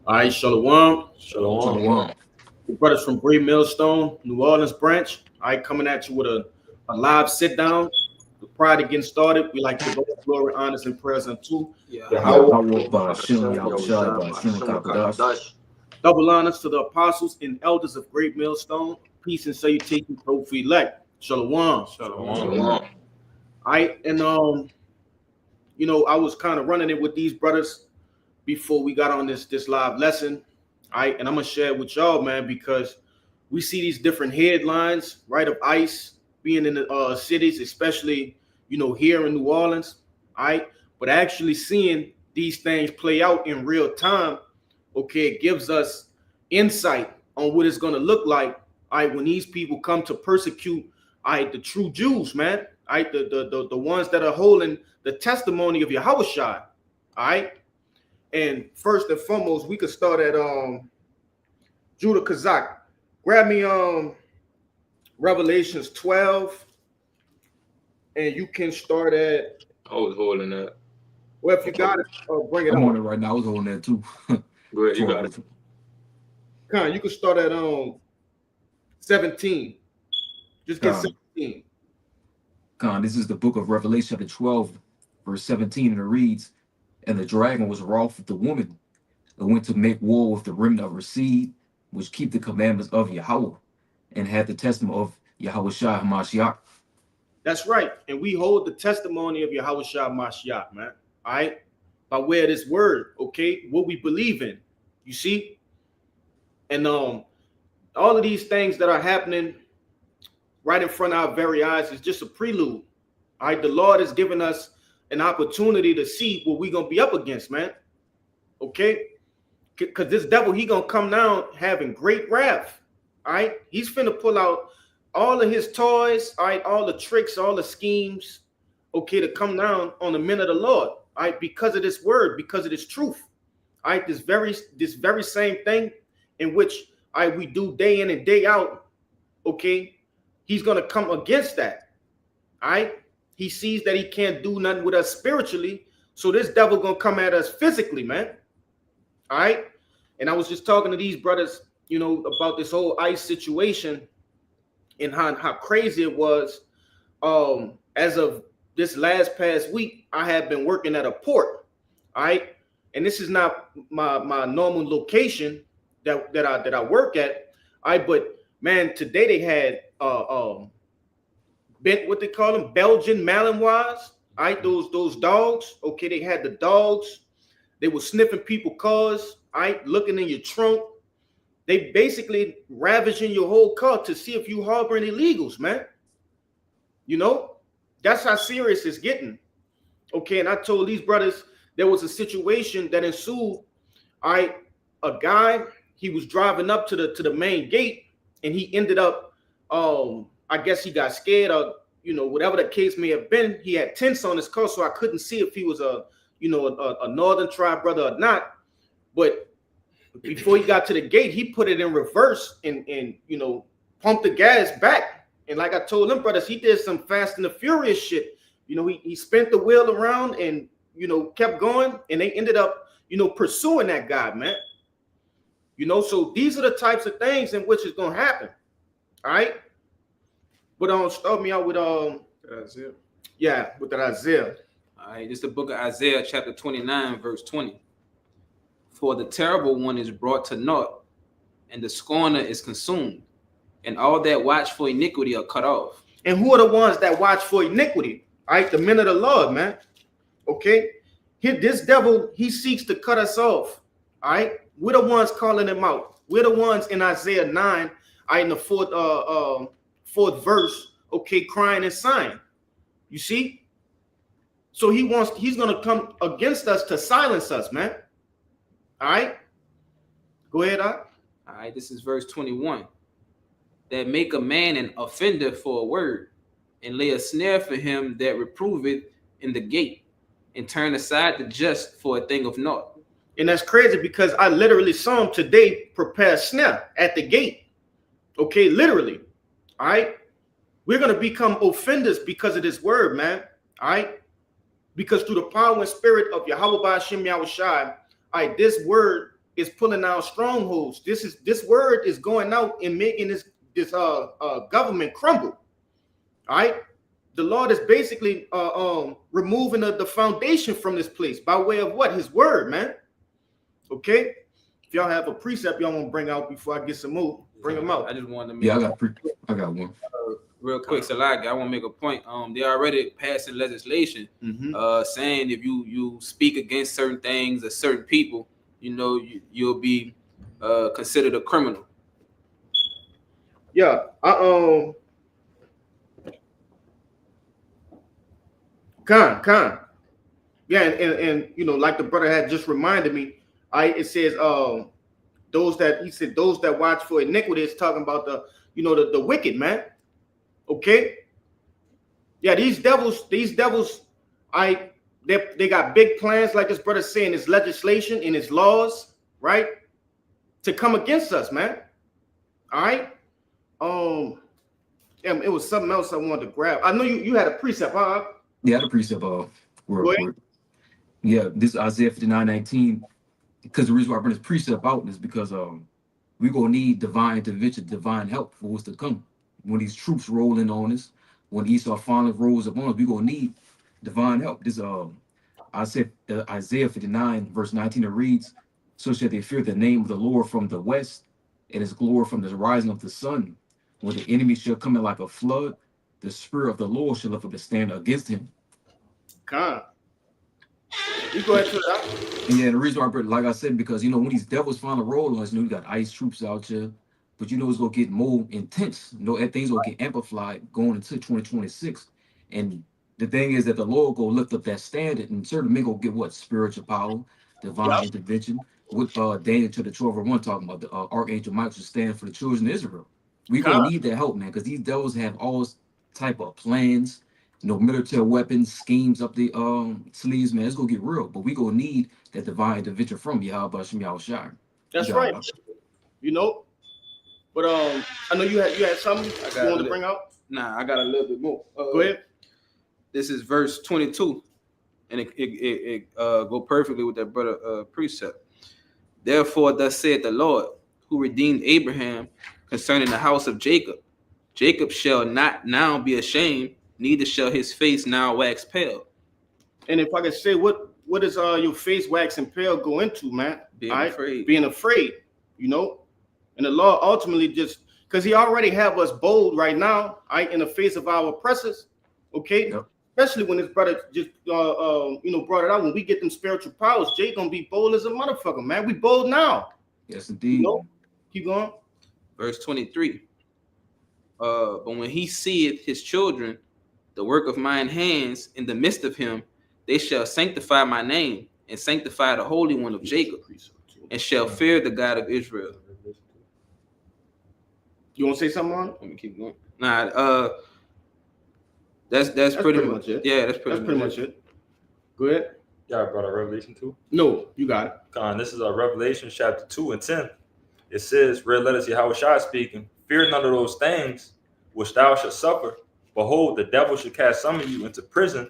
All right, Shalom. Shalom. Shalom. The brothers from Great Millstone, New Orleans branch. All right, coming at you with a live sit down. Prior to getting started, we like to go glory, honors, and prayers unto Yahweh. Yahweh Ba'Shem, Yahushai Ba'Shem Kakadash. Double honors to the apostles and elders of Great Millstone. Peace and salutation to the elect. Shalom. Shalom. All right, and I was kind of running it with these brothers before we got on this live lesson. All right, and I'm gonna share it with y'all, man, because we see these different headlines, right, of ICE being in the cities, especially here in New Orleans. All right, but actually seeing these things play out in real time, okay, it gives us insight on what it's gonna look like. All right, when these people come to persecute, all right, the true Jews, man. All right, the ones that are holding the testimony of Yahushua. All right. And first and foremost, we could start at Judah Kazak. Grab me Revelations 12, and you can start at. I was holding that. Well, if you got it, bring it I'm on. on it right now. I was holding that too. Go ahead, you got it. Con, you can start at 17. Just get 17. Con, this is the book of Revelation, chapter 12, verse 17, and it reads, "And the dragon was wroth with the woman, and went to make war with the remnant of her seed, which keep the commandments of Yahweh, and had the testimony of Yahushua Hamashiach." That's right. And we hold the testimony of Yahushua Mashiach, man. All right? By way of this word, okay? What we believe in. You see? And all of these things that are happening right in front of our very eyes is just a prelude. All right? The Lord has given us an opportunity to see what we're going to be up against, man. Okay? Because this devil, he going to come down having great wrath. All right? He's finna pull out all of his toys, all right, all the tricks, all the schemes, okay, to come down on the men of the Lord, all right, because of this word, because of this truth, all right, this very same thing in which we do day in and day out, okay, he's gonna come against that, all right. He sees that he can't do nothing with us spiritually, so this devil gonna come at us physically, man, all right. And I was just talking to these brothers, about this whole ICE situation. And how crazy it was. As of this past week, I have been working at a port. All right. And this is not my normal location that I work at. All right, but man, today they had what they call them, Belgian Malinois. All right, those dogs. Okay, they had the dogs. They were sniffing people's cars, all right, looking in your trunk. They basically ravaging your whole car to see if you harboring illegals, man. That's how serious it's getting. Okay, and I told these brothers there was a situation that ensued. All right, a guy, he was driving up to the main gate, and he ended up, I guess he got scared, or whatever the case may have been. He had tents on his car, so I couldn't see if he was a northern tribe brother or not. But before he got to the gate, he put it in reverse and pumped the gas back. And like I told them brothers, he did some Fast and the Furious shit. He spent the wheel around and kept going, and they ended up pursuing that guy, man. So these are the types of things in which is gonna happen. All right. But start me out with Isaiah. Yeah, with the Isaiah. All right, this is the book of Isaiah, chapter 29, verse 20. "For the terrible one is brought to naught, and the scorner is consumed, and all that watch for iniquity are cut off." And who are the ones that watch for iniquity? All right, the men of the Lord, man. Okay, this devil, he seeks to cut us off. All right, we're the ones calling him out. We're the ones in Isaiah 9, in the fourth verse, okay, crying and sighing. You see? So he's gonna come against us to silence us, man. All right, go ahead, Doc. All right, this is verse 21. "That make a man an offender for a word, and lay a snare for him that reproveth in the gate, and turn aside the just for a thing of naught." And that's crazy because I literally saw him today prepare a snare at the gate. Okay, literally. All right, we're gonna become offenders because of this word, man. All right, because through the power and spirit of Yahweh Ba'Shem Yahushai, this word, is pulling down strongholds. This word is going out and making this government crumble. All right. The Lord is basically removing the foundation from this place by way of what? His word, man. Okay. If y'all have a precept y'all want to bring out before I get some more, bring them out. I just wanted to make Yeah, I got one. real quick. So like, I want to make a point. They already passing legislation saying if you speak against certain things or certain people, you know, you'll be considered a criminal. Yeah. Con. Yeah, and you know, like the brother had just reminded me, it says those that watch for iniquity is talking about the wicked, man. Okay. Yeah, these devils, they got big plans, like this brother saying, his legislation and his laws, right? To come against us, man. All right. It was something else I wanted to grab. I know you had a precept, huh? Yeah, the precept real quick. Yeah, this Isaiah 59:19. Because the reason why I bring this precept out is because we're gonna need divine intervention, divine help for what's to come. When these troops roll in on us, when Esau finally rolls up on us, we're gonna need divine help. This Isaiah 59 verse 19, it reads, "So shall they fear the name of the Lord from the west, and his glory from the rising of the sun. When the enemy shall come in like a flood, the spirit of the Lord shall lift up a stand against him." God. You go ahead to that. Yeah, the reason why, like I said, because you know when these devils finally roll on us, you know we got ICE troops out here, but you know it's gonna get more intense. You know, things gonna get amplified going into 2026. And the thing is that the Lord go lift up that standard, and certain men go get what? Spiritual power, divine intervention. With Daniel to the 12:1 talking about the Archangel Michael stand for the children of Israel. We gonna need that help, man, because these devils have all type of plans. No military weapons, schemes up the sleeves, man. It's gonna get real, but we gonna need that divine intervention from Yahweh Shem Yahushua. That's right. You know, but I know you had something you wanted to bring out. Nah, I got a little bit more. Go ahead. This is verse 22, and it go perfectly with that brother precept. "Therefore, thus saith the Lord, who redeemed Abraham concerning the house of Jacob. Jacob shall not now be ashamed, neither shall his face now wax pale." And if I could say, what does your face waxing pale go into, man? Being afraid. Being afraid, you know. And the Lord ultimately just because He already have us bold right now, in the face of our oppressors. Okay. Yep. Especially when his brother just brought it out. When we get them spiritual powers, Jay gonna be bold as a motherfucker, man. We bold now. Yes, indeed. You know? Keep going. Verse 23. But when he seeth his children, the work of mine hands in the midst of him, they shall sanctify my name and sanctify the Holy One of Jacob, and shall fear the God of Israel. You want to say something on it? Let me keep going. Nah, that's pretty much it. Yeah, that's pretty much it. Go ahead. Y'all brought a Revelation 2? No, you got it. Con, this is Revelation chapter 2 and 10. It says, "Red letters Yahushua speaking, fear none of those things which thou shalt suffer. Behold, the devil shall cast some of you into prison,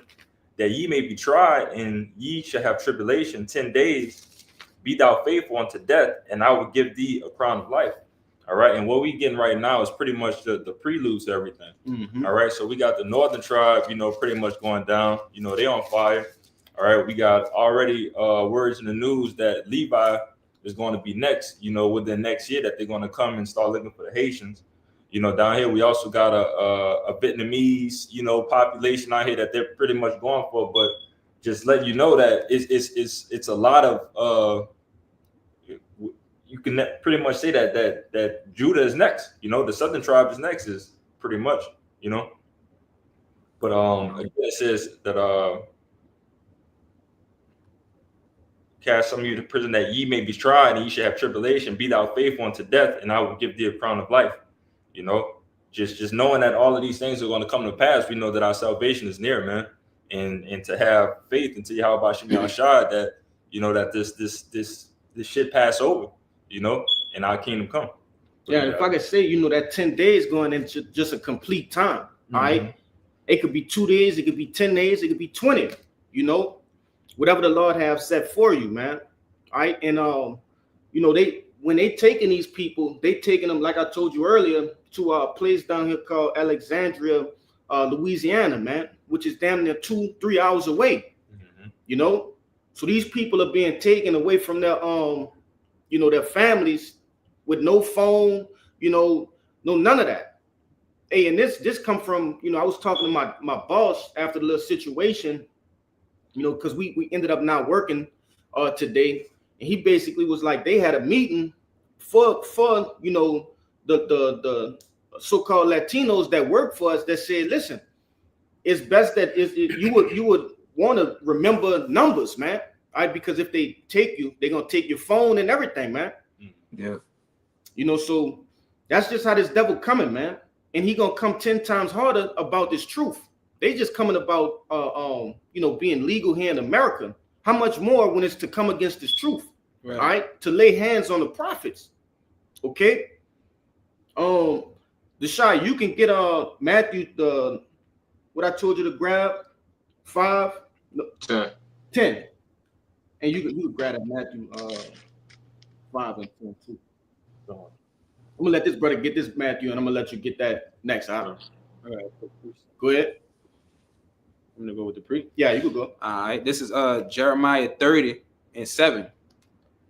that ye may be tried, and ye shall have tribulation 10 days. Be thou faithful unto death, and I will give thee a crown of life." All right. And what we getting right now is pretty much the preludes to everything. Mm-hmm. All right. So we got the northern tribe, pretty much going down. They on fire. All right. We got already words in the news that Levi is going to be next, within next year, that they're going to come and start looking for the Haitians. Down here, we also got a Vietnamese, population out here that they're pretty much going for. But just let you know that it's a lot of you can pretty much say that Judah is next. The southern tribe is next, is pretty much, But again, it says that cast some of you to prison, that ye may be tried, and ye shall have tribulation. Be thou faithful unto death, and I will give thee a crown of life. Just knowing that all of these things are going to come to pass, we know that our salvation is near, man. And to have faith into Yahweh Shem Yahushua that that this shit pass over, and our kingdom come. Yeah, if I could say, that 10 days going into just a complete time. Mm-hmm. All right. It could be 2 days, it could be 10 days, it could be 20, whatever the Lord have set for you, man. All right. And you know, when they taking these people, they taking them, like I told you earlier, to a place down here called Alexandria, Louisiana, man, which is damn near 2-3 hours away. You know, so these people are being taken away from their you know, their families with no phone, you know, no none of that. Hey, and this come from, you know, I was talking to my boss after the little situation, you know, because we ended up not working today, and he basically was like, they had a meeting for you know, the so-called Latinos that work for us, that said, listen, it's best that you would want to remember numbers, man. All right, because if they take you, they're gonna take your phone and everything, man. Yeah. You know, so that's just how this devil coming, man. And he gonna come 10 times harder about this truth. They just coming about you know, being legal here in America. How much more when it's to come against this truth? Right. All right, to lay hands on the prophets. Okay. The shy, you can get Matthew, the what I told you to grab, 10. And you can grab that Matthew 5 and 10 too. I'm gonna let this brother get this Matthew, and I'm gonna let you get that next. All right. Go ahead. I'm gonna go with the pre. Yeah, you can go. All right, this is Jeremiah 30:7.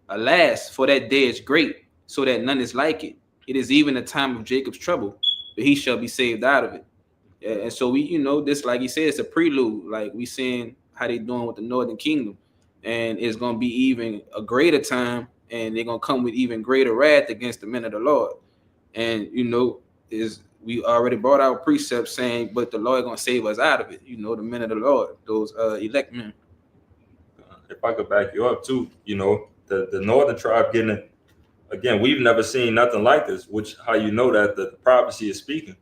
Alas, for that day is great, so that none is like it. It is even a time of Jacob's trouble, but he shall be saved out of it. And so we, you know, this, like he said, it's a prelude. Like we seeing how they doing with the Northern Kingdom, and it's gonna be even a greater time, and they're gonna come with even greater wrath against the men of the Lord. And you know, we already brought out precepts saying, but the Lord gonna save us out of it. You know, the men of the Lord, those elect men. If I could back you up too, you know, the northern tribe getting it again. We've never seen nothing like this. Which how you know that the prophecy is speaking.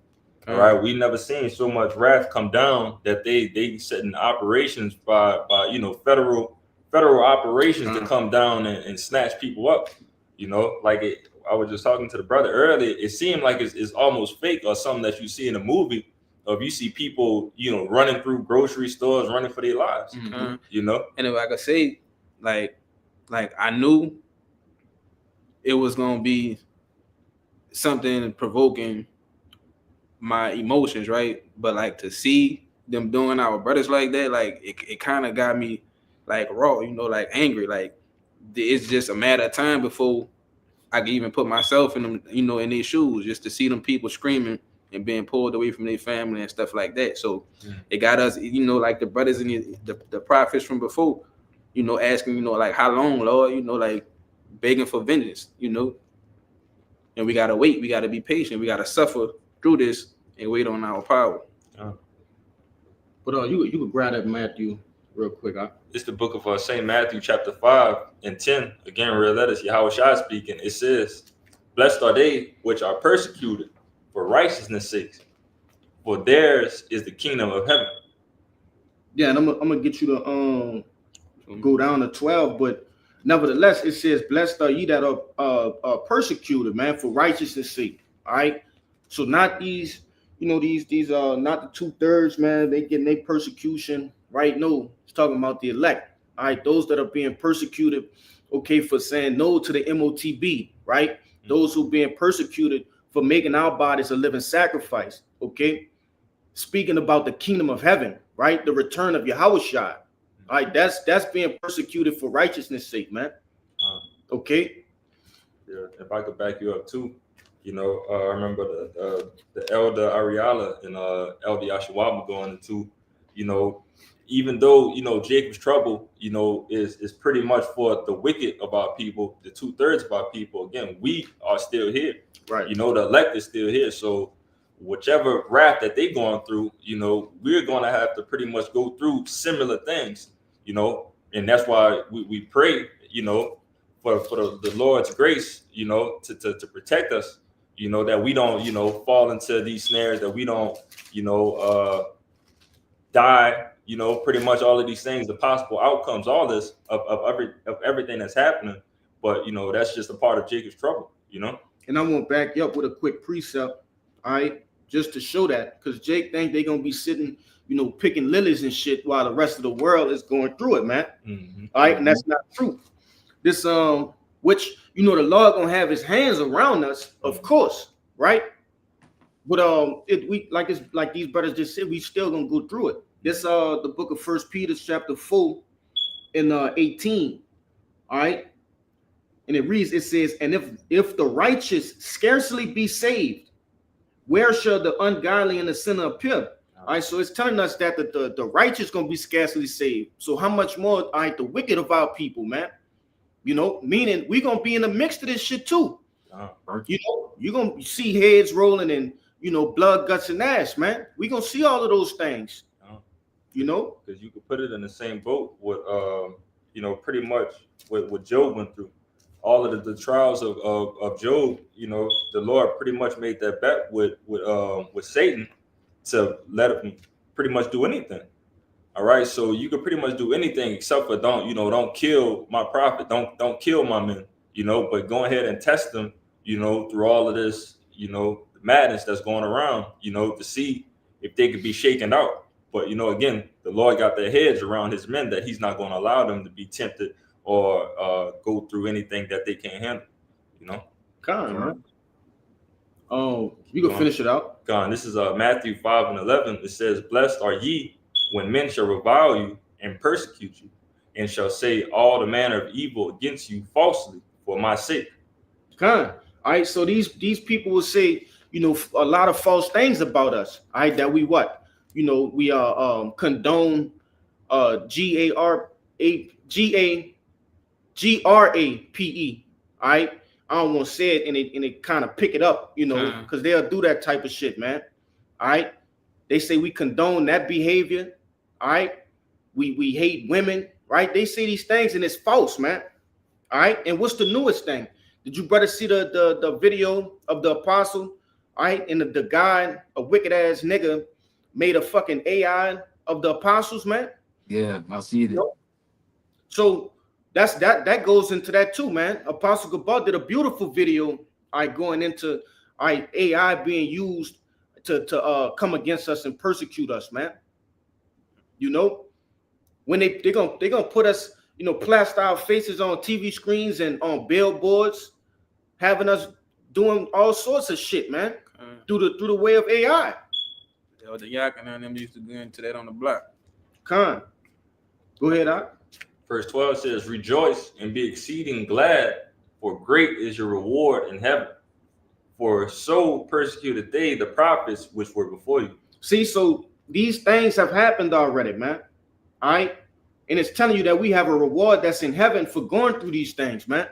All right, we never seen so much wrath come down that they set in operations by you know, federal operations to come down and snatch people up. You know, like I was just talking to the brother earlier. It seemed like it's almost fake or something that you see in a movie. Of you see people, you know, running through grocery stores, running for their lives. You know, and if I could say, like I knew it was gonna be something provoking my emotions, right? But like to see them doing our brothers like that, like it kind of got me like raw, you know, like angry. Like it's just a matter of time before I can even put myself in them, you know, in their shoes, just to see them people screaming and being pulled away from their family and stuff like that. So it got us, you know, like the brothers and the prophets from before, you know, asking, you know, like how long, Lord, you know, like begging for vengeance, you know. And we gotta wait, we gotta be patient, we gotta suffer through this and wait on our power. But you can grab that Matthew real quick. It's the book of St. Matthew, chapter 5 and 10. Again, real letters, Yahweh Shai speaking. It says, blessed are they which are persecuted for righteousness' sake, for theirs is the kingdom of heaven. Yeah, and I'm gonna get you to go down to 12, but nevertheless, it says, blessed are ye that are persecuted, man, for righteousness' sake. All right. So not these, you know, these not the 2/3, man. They getting their persecution, right? No, it's talking about the elect. All right, those that are being persecuted, okay, for saying no to the MOTB, right? Those who being persecuted for making our bodies a living sacrifice, okay? Speaking about the kingdom of heaven, right? The return of Yahushua. All right, that's being persecuted for righteousness' sake, man. Okay. Yeah, if I could back you up too, you know, I remember the elder Ariala and elder Yashawama going into, you know, even though, you know, Jacob's trouble, you know, is pretty much for the wicked of our people, the 2/3 of our people. Again, we are still here, right? You know, the elect is still here. So whichever wrath that they're going through, you know, we're going to have to pretty much go through similar things, you know, and that's why we pray, you know, for the Lord's grace, you know, to protect us, you know, that we don't, you know, fall into these snares, that we don't, you know, die, you know, pretty much all of these things, the possible outcomes, all this of everything that's happening. But, you know, that's just a part of Jacob's trouble, you know. And I want to back you up with a quick precept, all right, just to show that, because Jake think they're going to be sitting, you know, picking lilies and shit while the rest of the world is going through it, man. All right, and that's not true. This which you know the Lord gonna have his hands around us, of course, right? But we like it's like these brothers just said, we still gonna go through it. This the book of First Peter chapter 4 and 18. All right. And it reads, it says, and if the righteous scarcely be saved, where shall the ungodly and the sinner appear? All right, so it's telling us that the righteous gonna be scarcely saved. So how much more, all right, the wicked of our people, man? You know, meaning we gonna be in the mix of this shit too. You know, you're gonna see heads rolling and you know, blood, guts, and ass, man. We gonna see all of those things. You know, because you could put it in the same boat with you know, pretty much what Job went through. All of the trials of Job, you know, the Lord pretty much made that bet with Satan to let him pretty much do anything. All right, so you could pretty much do anything except for don't kill my prophet, don't kill my men, you know, but go ahead and test them, you know, through all of this, you know, madness that's going around, you know, to see if they could be shaken out. But you know, again, the Lord got their heads around his men that he's not going to allow them to be tempted or go through anything that they can't handle, you know. Con, man. You can finish it out. Con, this is Matthew 5:11. It says, "Blessed are ye when men shall revile you and persecute you, and shall say all the manner of evil against you falsely for my sake." Con. All right, so these people will say, you know, a lot of false things about us. All right, that we what? You know, we condone GRAPE. All right. I don't want to say it and it kind of pick it up, you know, because they'll do that type of shit, man. All right. They say we condone that behavior. All right. We hate women, right? They say these things and it's false, man. All right. And what's the newest thing? Did you brother see the video of the apostle? All right. And the guy, a wicked ass nigga, made a fucking AI of the apostles, man. Yeah, I see it. So that goes into that too, man. Apostle Gabal did a beautiful video, going into AI being used to come against us and persecute us, man. You know, when they're gonna put us, you know, plaster our faces on TV screens and on billboards, having us doing all sorts of shit, man, through the way of AI. The Yak and them used to go into that on the block. Con, go ahead, Doc. Verse 12 says, "Rejoice and be exceeding glad, for great is your reward in heaven. For so persecuted they the prophets which were before you." See, so these things have happened already, man. All right, and it's telling you that we have a reward that's in heaven for going through these things, man.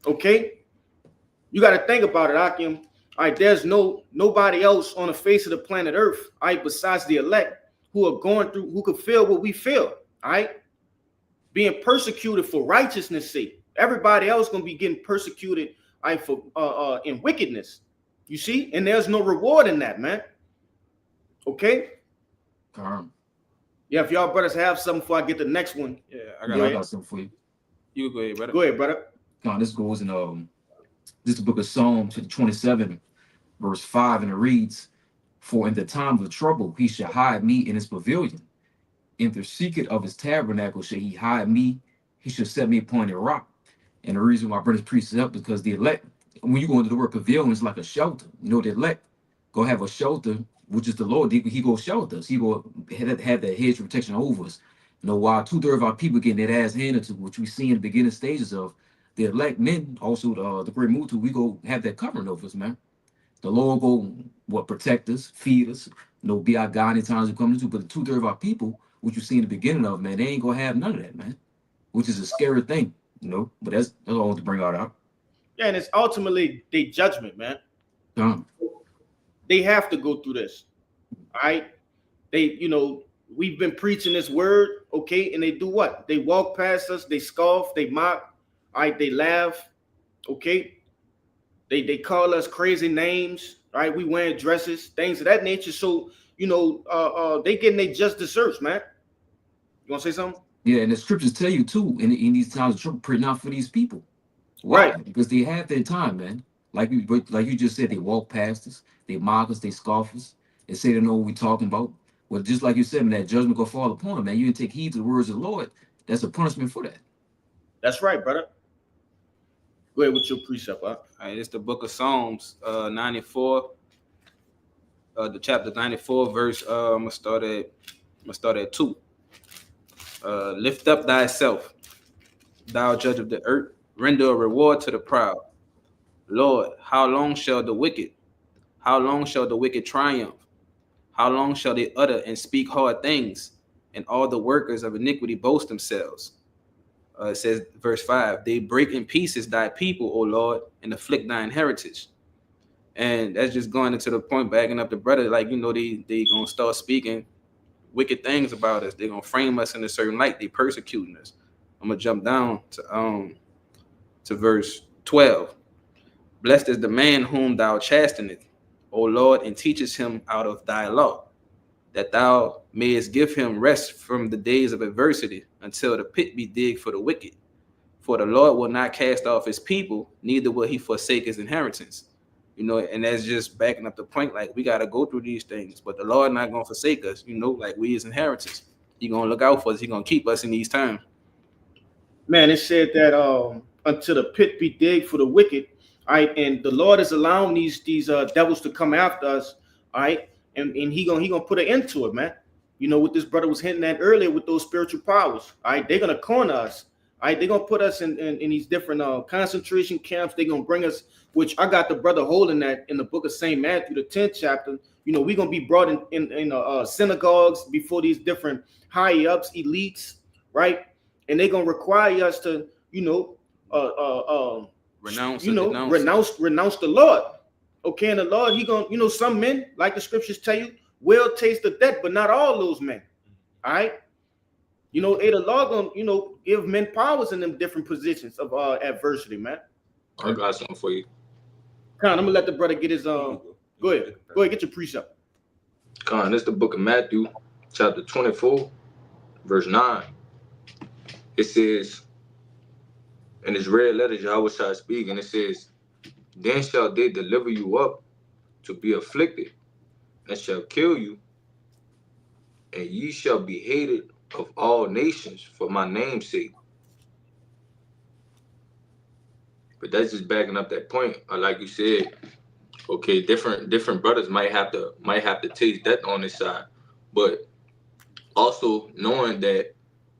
Okay, you got to think about it, Akim. All right, there's nobody else on the face of the planet Earth, all right, besides the elect who are going through, who could feel what we feel, all right? Being persecuted for righteousness' sake. Everybody else gonna be getting persecuted, all right, for in wickedness. You see, and there's no reward in that, man. Okay. Yeah, if y'all brothers have something before I get the next one. Yeah, I got something for you. You go ahead, brother. Go ahead, brother. This goes in this is the book of Psalms 27, verse 5, and it reads, "For in the time of trouble he shall hide me in his pavilion. In the secret of his tabernacle shall he hide me. He shall set me upon a rock." And the reason why brothers preach it up is because the elect, when you go into the word pavilion, it's like a shelter. You know, the elect go have a shelter, which is the Lord. He go shelter us. He go have that hedge of protection over us. You know, while 2/3 of our people getting their ass handed to, which we see in the beginning stages of, the elect men, also the great Mutu, we go have that covering over us, man. The Lord go protect us, feed us, you know, be our God in times we come into. But the 2/3 of our people, which you see in the beginning of, man, they ain't gonna have none of that, man. Which is a scary thing, you know. But that's all I want to bring out. Yeah, and it's ultimately their judgment, man. They have to go through this. All right. They, you know, we've been preaching this word, okay, and they do what? They walk past us, they scoff, they mock, all right, they laugh, okay. They call us crazy names, right? We wearing dresses, things of that nature. So, you know, they getting their just desserts, man. You want to say something? Yeah, and the scriptures tell you too, in these times of trouble, pray not for these people. Why? Right. Because they have their time, man. Like you just said, they walk past us, they mock us, they scoff us, they say they know what we're talking about. Well, just like you said, man, that judgment gonna fall upon them, man. You didn't take heed to the words of the Lord. That's a punishment for that. That's right, brother. Go ahead with your precept. All right, it's the book of Psalms, 94, the chapter 94, verse. I'm gonna start at 2. Lift up thyself, thou judge of the earth, render a reward to the proud. Lord, how long shall the wicked triumph? How long shall they utter and speak hard things, and all the workers of iniquity boast themselves? It says, verse 5, they break in pieces thy people, O Lord, and afflict thine heritage. And that's just going into the point, backing up the brother, like, they gonna start speaking wicked things about us. They're gonna frame us in a certain light. They persecuting us. I'm gonna jump down to verse 12. Blessed is the man whom thou chasteneth, O Lord, and teachest him out of thy law, that thou mayest give him rest from the days of adversity, until the pit be digged for the wicked. For the Lord will not cast off his people, neither will he forsake his inheritance. And that's just backing up the point. Like, we got to go through these things, but the Lord not going to forsake us, like we his inheritance. He going to look out for us. He going to keep us in these times. Man, it said that until the pit be digged for the wicked, all right, and the Lord is allowing these devils to come after us, all right, and he gonna put an end to it, man. What this brother was hinting at earlier with those spiritual powers, all right, they're gonna corner us, all right, they're gonna put us in these different concentration camps. They're gonna bring us, which I got the brother holding that in the book of St. Matthew, the 10th chapter. We're gonna be brought in synagogues before these different high ups, elites, right, and they're gonna require us to renounce the Lord. Okay, and the Lord, he gonna, some men, like the scriptures tell you, will taste the death, but not all those men. All right. The Lord gonna, give men powers in them different positions of adversity, man. I got something for you. Con, I'm gonna let the brother get his go ahead, get your precept. Con, this is the book of Matthew, chapter 24, verse 9. It says, in this red letter, Yahweh shall speak, and it says, then shall they deliver you up to be afflicted, and shall kill you, and ye shall be hated of all nations for my name's sake. But that's just backing up that point. Like you said, okay, different brothers might have to taste death on this side, but also knowing that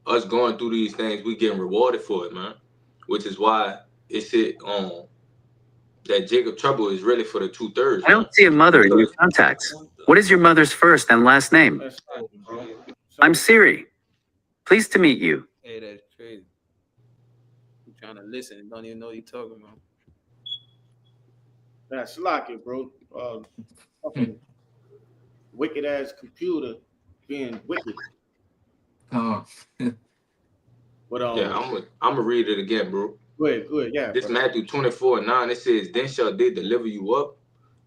us going through these things, we getting rewarded for it, man. Which is why it said that Jacob trouble is really for the 2/3. I don't see a mother in your contacts. What is your mother's first and last name? I'm Siri. Pleased to meet you. Hey, that's crazy. I'm trying to listen and don't even know what you're talking about. That's lucky, bro. Fucking wicked ass computer being wicked. But yeah, I'm gonna read it again, bro. Go ahead, yeah. This Matthew 24:9, it says, then shall they deliver you up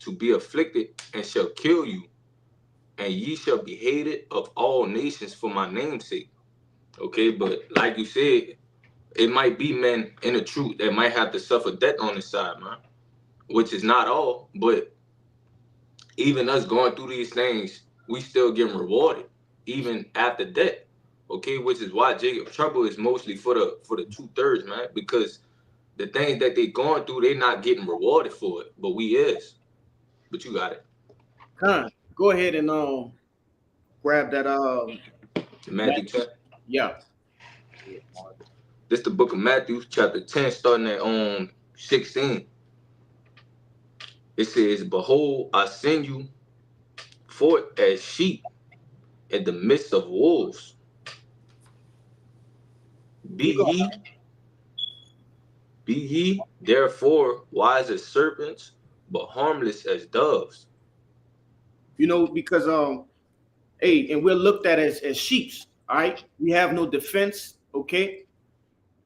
to be afflicted, and shall kill you, and ye shall be hated of all nations for my name's sake. Okay, but like you said, it might be men in the truth that might have to suffer death on this side, man. Which is not all, but even us going through these things, we still getting rewarded, even after death. Okay, which is why Jacob trouble is mostly for the 2/3, man, because the things that they going through, they not getting rewarded for it, but we is. But you got it. Con, go ahead and grab that Matthew 10. Yeah. This the book of Matthew, chapter 10, starting at 16. It says, behold, I send you forth as sheep in the midst of wolves. Be ye therefore wise as serpents, but harmless as doves. Because and we're looked at as sheeps, all right? We have no defense, okay?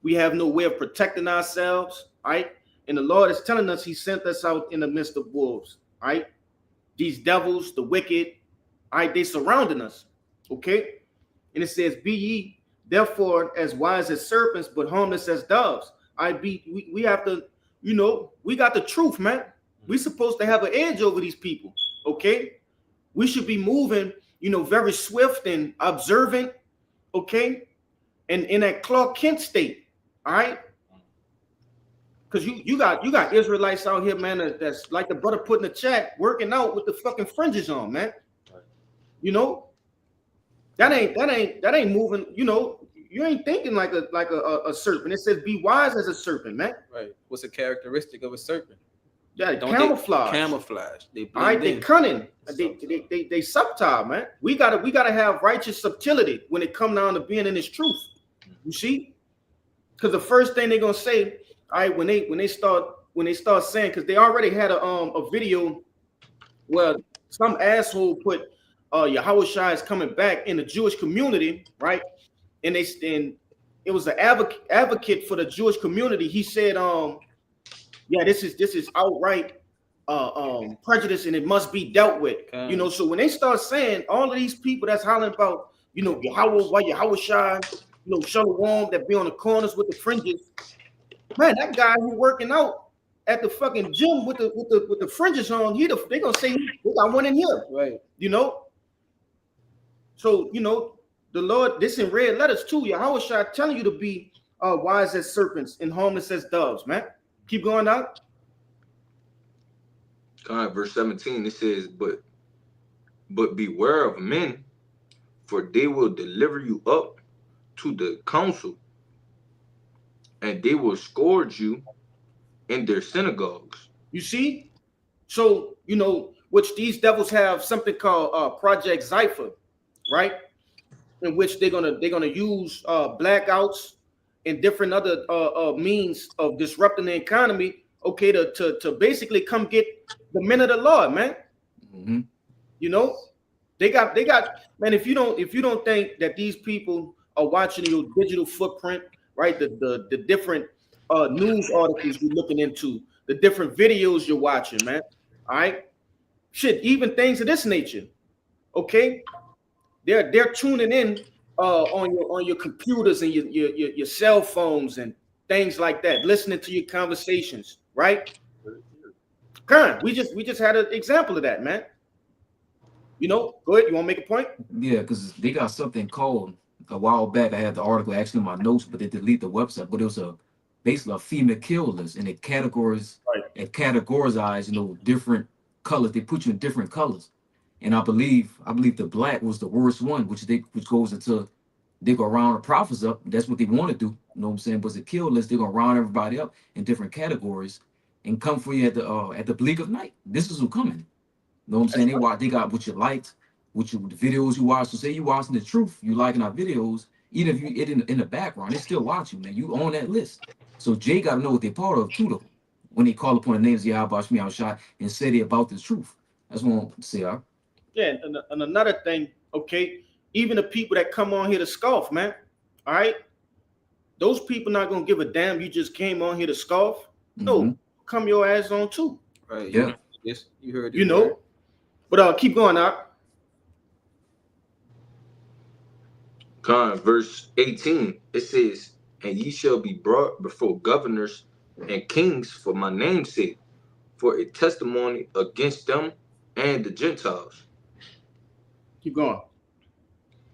We have no way of protecting ourselves, all right? And the Lord is telling us he sent us out in the midst of wolves, all right? These devils, the wicked, all right, they surrounding us, okay? And it says, be ye therefore as wise as serpents, but harmless as doves. We have to, we got the truth, man. We're supposed to have an edge over these people, okay? We should be moving, very swift and observant, okay? And in that Clark Kent state, all right? Because you got Israelites out here, man, that's like the brother put in the chat, working out with the fucking fringes on, man. You know, that ain't moving. You know, you ain't thinking like a serpent. It says be wise as a serpent, man. Right. What's a characteristic of a serpent? Yeah, Don't camouflage. Camouflage. They all right, blend they in. cunning. They subtle, man. We gotta have righteous subtlety when it come down to being in this truth. You see, because the first thing they're gonna say, all right, when they start saying, because they already had a video where some asshole put Yahushua is coming back in the Jewish community, right? And it was an advocate for the Jewish community. He said, yeah, this is outright prejudice and it must be dealt with. Okay. You know, so when they start saying all of these people that's hollering about, you know, Yahushua, you know, Shalom that be on the corners with the fringes, man, that guy who working out at the fucking gym with the fringes on, they gonna say they got one in here, Right. you know. So you know, the Lord, this in red letters too. Yahushua telling you to be wise as serpents and harmless as doves, man. Keep going out. Verse 17, it says, but beware of men, for they will deliver you up to the council, and they will scourge you in their synagogues. You see? So, you know, which these devils have something called Project Zypher, right? In which they're gonna use blackouts and different other means of disrupting the economy, okay, to basically come get the men of the Lord, man. Mm-hmm. You know, they got man. If you don't think that these people are watching your digital footprint, right? The different news articles you're looking into, the different videos you're watching, man. All right, shit, even things of this nature. Okay, they're tuning in on your computers and your cell phones and things like that, listening to your conversations, right? Khan, we just had an example of that, man. You know, go ahead. You want to make a point? Yeah, because they got something called a while back. I had the article actually in my notes, but they deleted the website. But it was basically a female kill list, and it categorized, you know, different colors. They put you in different colors, and I believe the black was the worst one, which goes into they go round the prophets up. That's what they want to do. You know what I'm saying? But it's a kill list. They're gonna round everybody up in different categories and come for you at the bleak of night. This is who coming. You know what I'm saying? They got what you liked, the videos you watch. So say you watching the truth, you liking our videos, even if you it in the background, they still watch you, man. You on that list. So Jay got to know what they're part of too, though. When they call upon the names of Yahweh Shemi Shai and say they about the truth. That's what I want to say. Yeah, and another thing, okay, even the people that come on here to scoff, man. All right, those people not gonna give a damn. You just came on here to scoff. No, come your ass on too. Right. Yeah. Yes, you heard it. You know. But keep going out. Verse 18, it says, and ye shall be brought before governors and kings for my name's sake, for a testimony against them and the Gentiles. Keep going.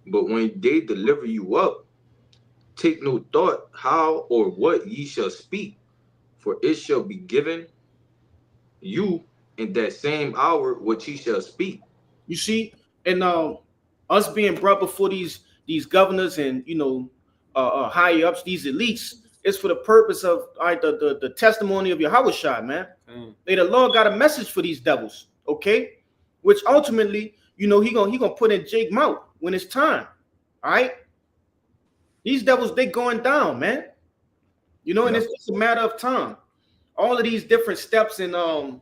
But when they deliver you up, take no thought how or what ye shall speak, for it shall be given you in that same hour what ye shall speak. You see, and us being brought before these governors and you know higher ups, these elites, is for the purpose of the testimony of Yahushua, man. May the Lord got a message for these devils, okay? Which ultimately, you know, he gonna put in Jake mouth when it's time. All right. These devils, they going down, man. You know, and it's just a matter of time. All of these different steps and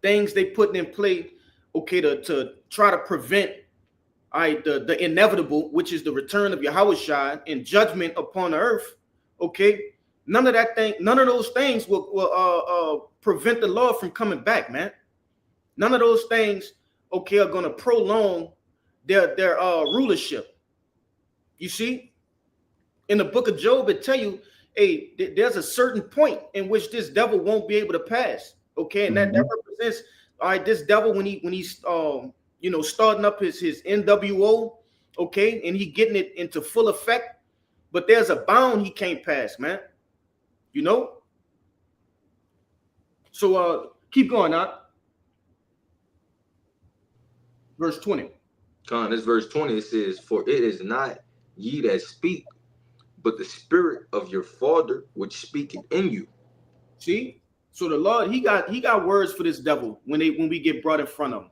things they putting in play, okay, to try to prevent the inevitable, which is the return of Yahushua and judgment upon the earth. Okay, none of those things will prevent the Lord from coming back, man. None of those things, okay, are going to prolong their rulership. You see, in the book of Job, it tell you, hey, there's a certain point in which this devil won't be able to pass. Okay, and that represents this devil when he's you know, starting up his NWO, okay, and he getting it into full effect, but there's a bound he can't pass, man. You know, So keep going now. Verse 20. Con, this verse 20, it says, for it is not ye that speak, but the spirit of your Father which speaketh in you. See? So the Lord, he got words for this devil when we get brought in front of him.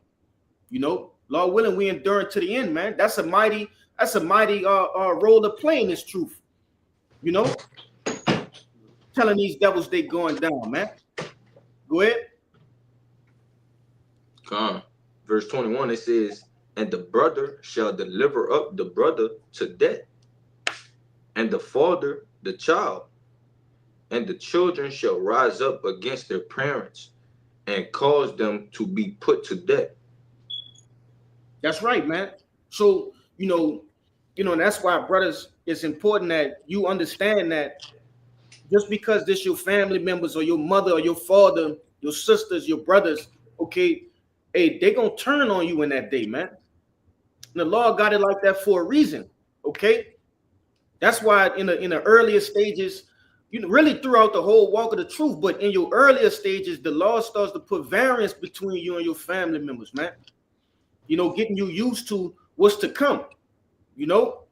You know, Lord willing, we endure to the end, man. That's a mighty role to play in this truth. You know, telling these devils they going down, man. Go ahead. Con, verse 21, it says, and the brother shall deliver up the brother to death, and the father the child, and the children shall rise up against their parents and cause them to be put to death. That's right, man. So, you know, that's why, brothers, it's important that you understand that just because this your family members or your mother or your father, your sisters, your brothers, okay, hey, they gonna turn on you in that day, man. And the Lord got it like that for a reason, okay? That's why in the earlier stages, you know, really throughout the whole walk of the truth, but in your earlier stages, the Lord starts to put variance between you and your family members, man. You know, getting you used to what's to come, you know?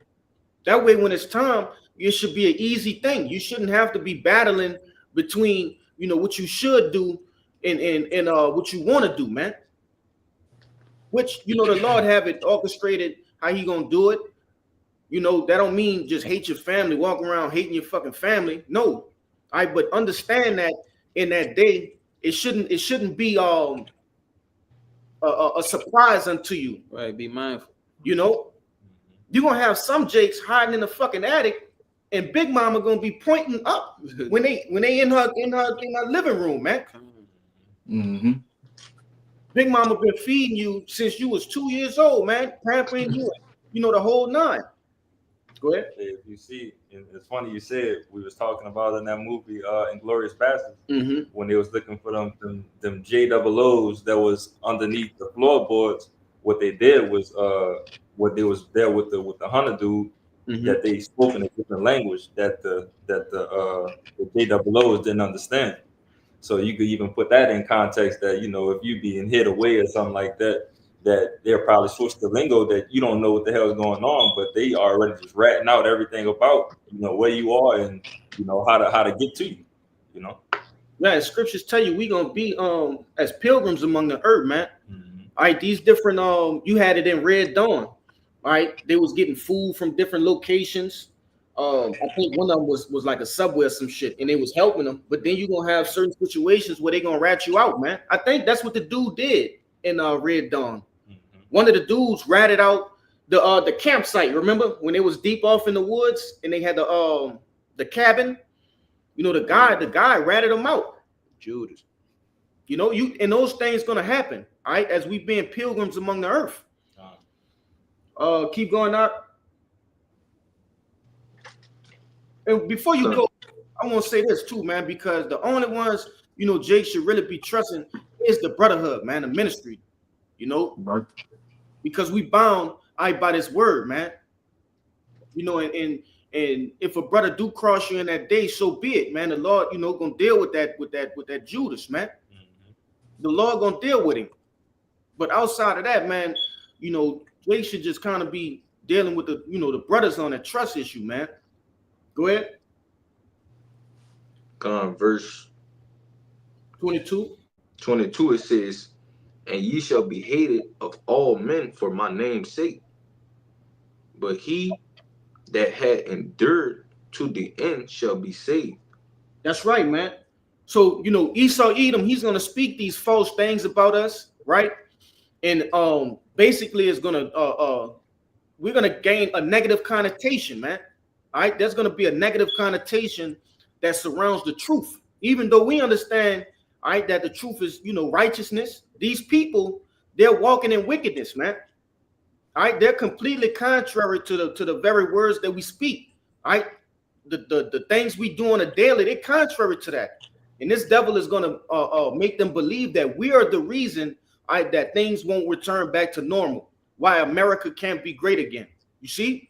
That way, when it's time, it should be an easy thing. You shouldn't have to be battling between, you know, what you should do and what you want to do, man. Which, you know, the Lord have it orchestrated how he gonna do it. You know, that don't mean just hate your family, walk around hating your fucking family. No. All right, but understand that in that day, it shouldn't be a surprise unto you. Right, be mindful. You know, you're gonna have some Jakes hiding in the fucking attic, and Big Mama gonna be pointing up when they in her living room, man. Mm-hmm. Big Mama been feeding you since you was 2 years old, man, pampering you, you know, the whole nine. Go ahead. If you see, and it's funny you said we was talking about in that movie, Inglourious Basterds, when they was looking for them JOOs that was underneath the floorboards. What they did was, what they was there with the hunter dude, that they spoke in a different language that the JOOs didn't understand. So you could even put that in context that, you know, if you being hid away or something like that, that they're probably switched the lingo that you don't know what the hell is going on, but they are already just ratting out everything about, you know, where you are and, you know, how to get to you, you know. Yeah, scriptures tell you we gonna be as pilgrims among the earth, man. All right, these different you had it in Red Dawn. All right, they was getting food from different locations. I think one of them was like a Subway or some shit, and they was helping them. But then you're gonna have certain situations where they gonna rat you out, man. I think that's what the dude did in Red Dawn. One of the dudes ratted out the campsite. Remember when they was deep off in the woods and they had the cabin? You know, the guy ratted them out. Judas. You know, and those things gonna happen, all right, as we being pilgrims among the earth. Keep going up. And before you go, I want to say this too, man, because the only ones, you know, Jake should really be trusting is the brotherhood, man, the ministry, you know, Right. because we bound by this word, man. You know, and if a brother do cross you in that day, so be it, man. The Lord, you know, gonna deal with that Judas, man. The Lord gonna deal with him. But outside of that, man, you know, Jake should just kind of be dealing with the, you know, the brothers on that trust issue, man. Go ahead. Verse 22. 22, it says, and ye shall be hated of all men for my name's sake, but he that had endured to the end shall be saved. That's right, man. So, you know, Esau Edom, he's going to speak these false things about us, right? And basically it's going to, we're going to gain a negative connotation, man. All right, there's going to be a negative connotation that surrounds the truth, even though we understand, all right, that the truth is, you know, righteousness. These people, they're walking in wickedness, man. All right, they're completely contrary to the very words that we speak. All right, the things we do on a daily, they're contrary to that. And this devil is going to make them believe that we are the reason, all right, that things won't return back to normal. Why America can't be great again. You see?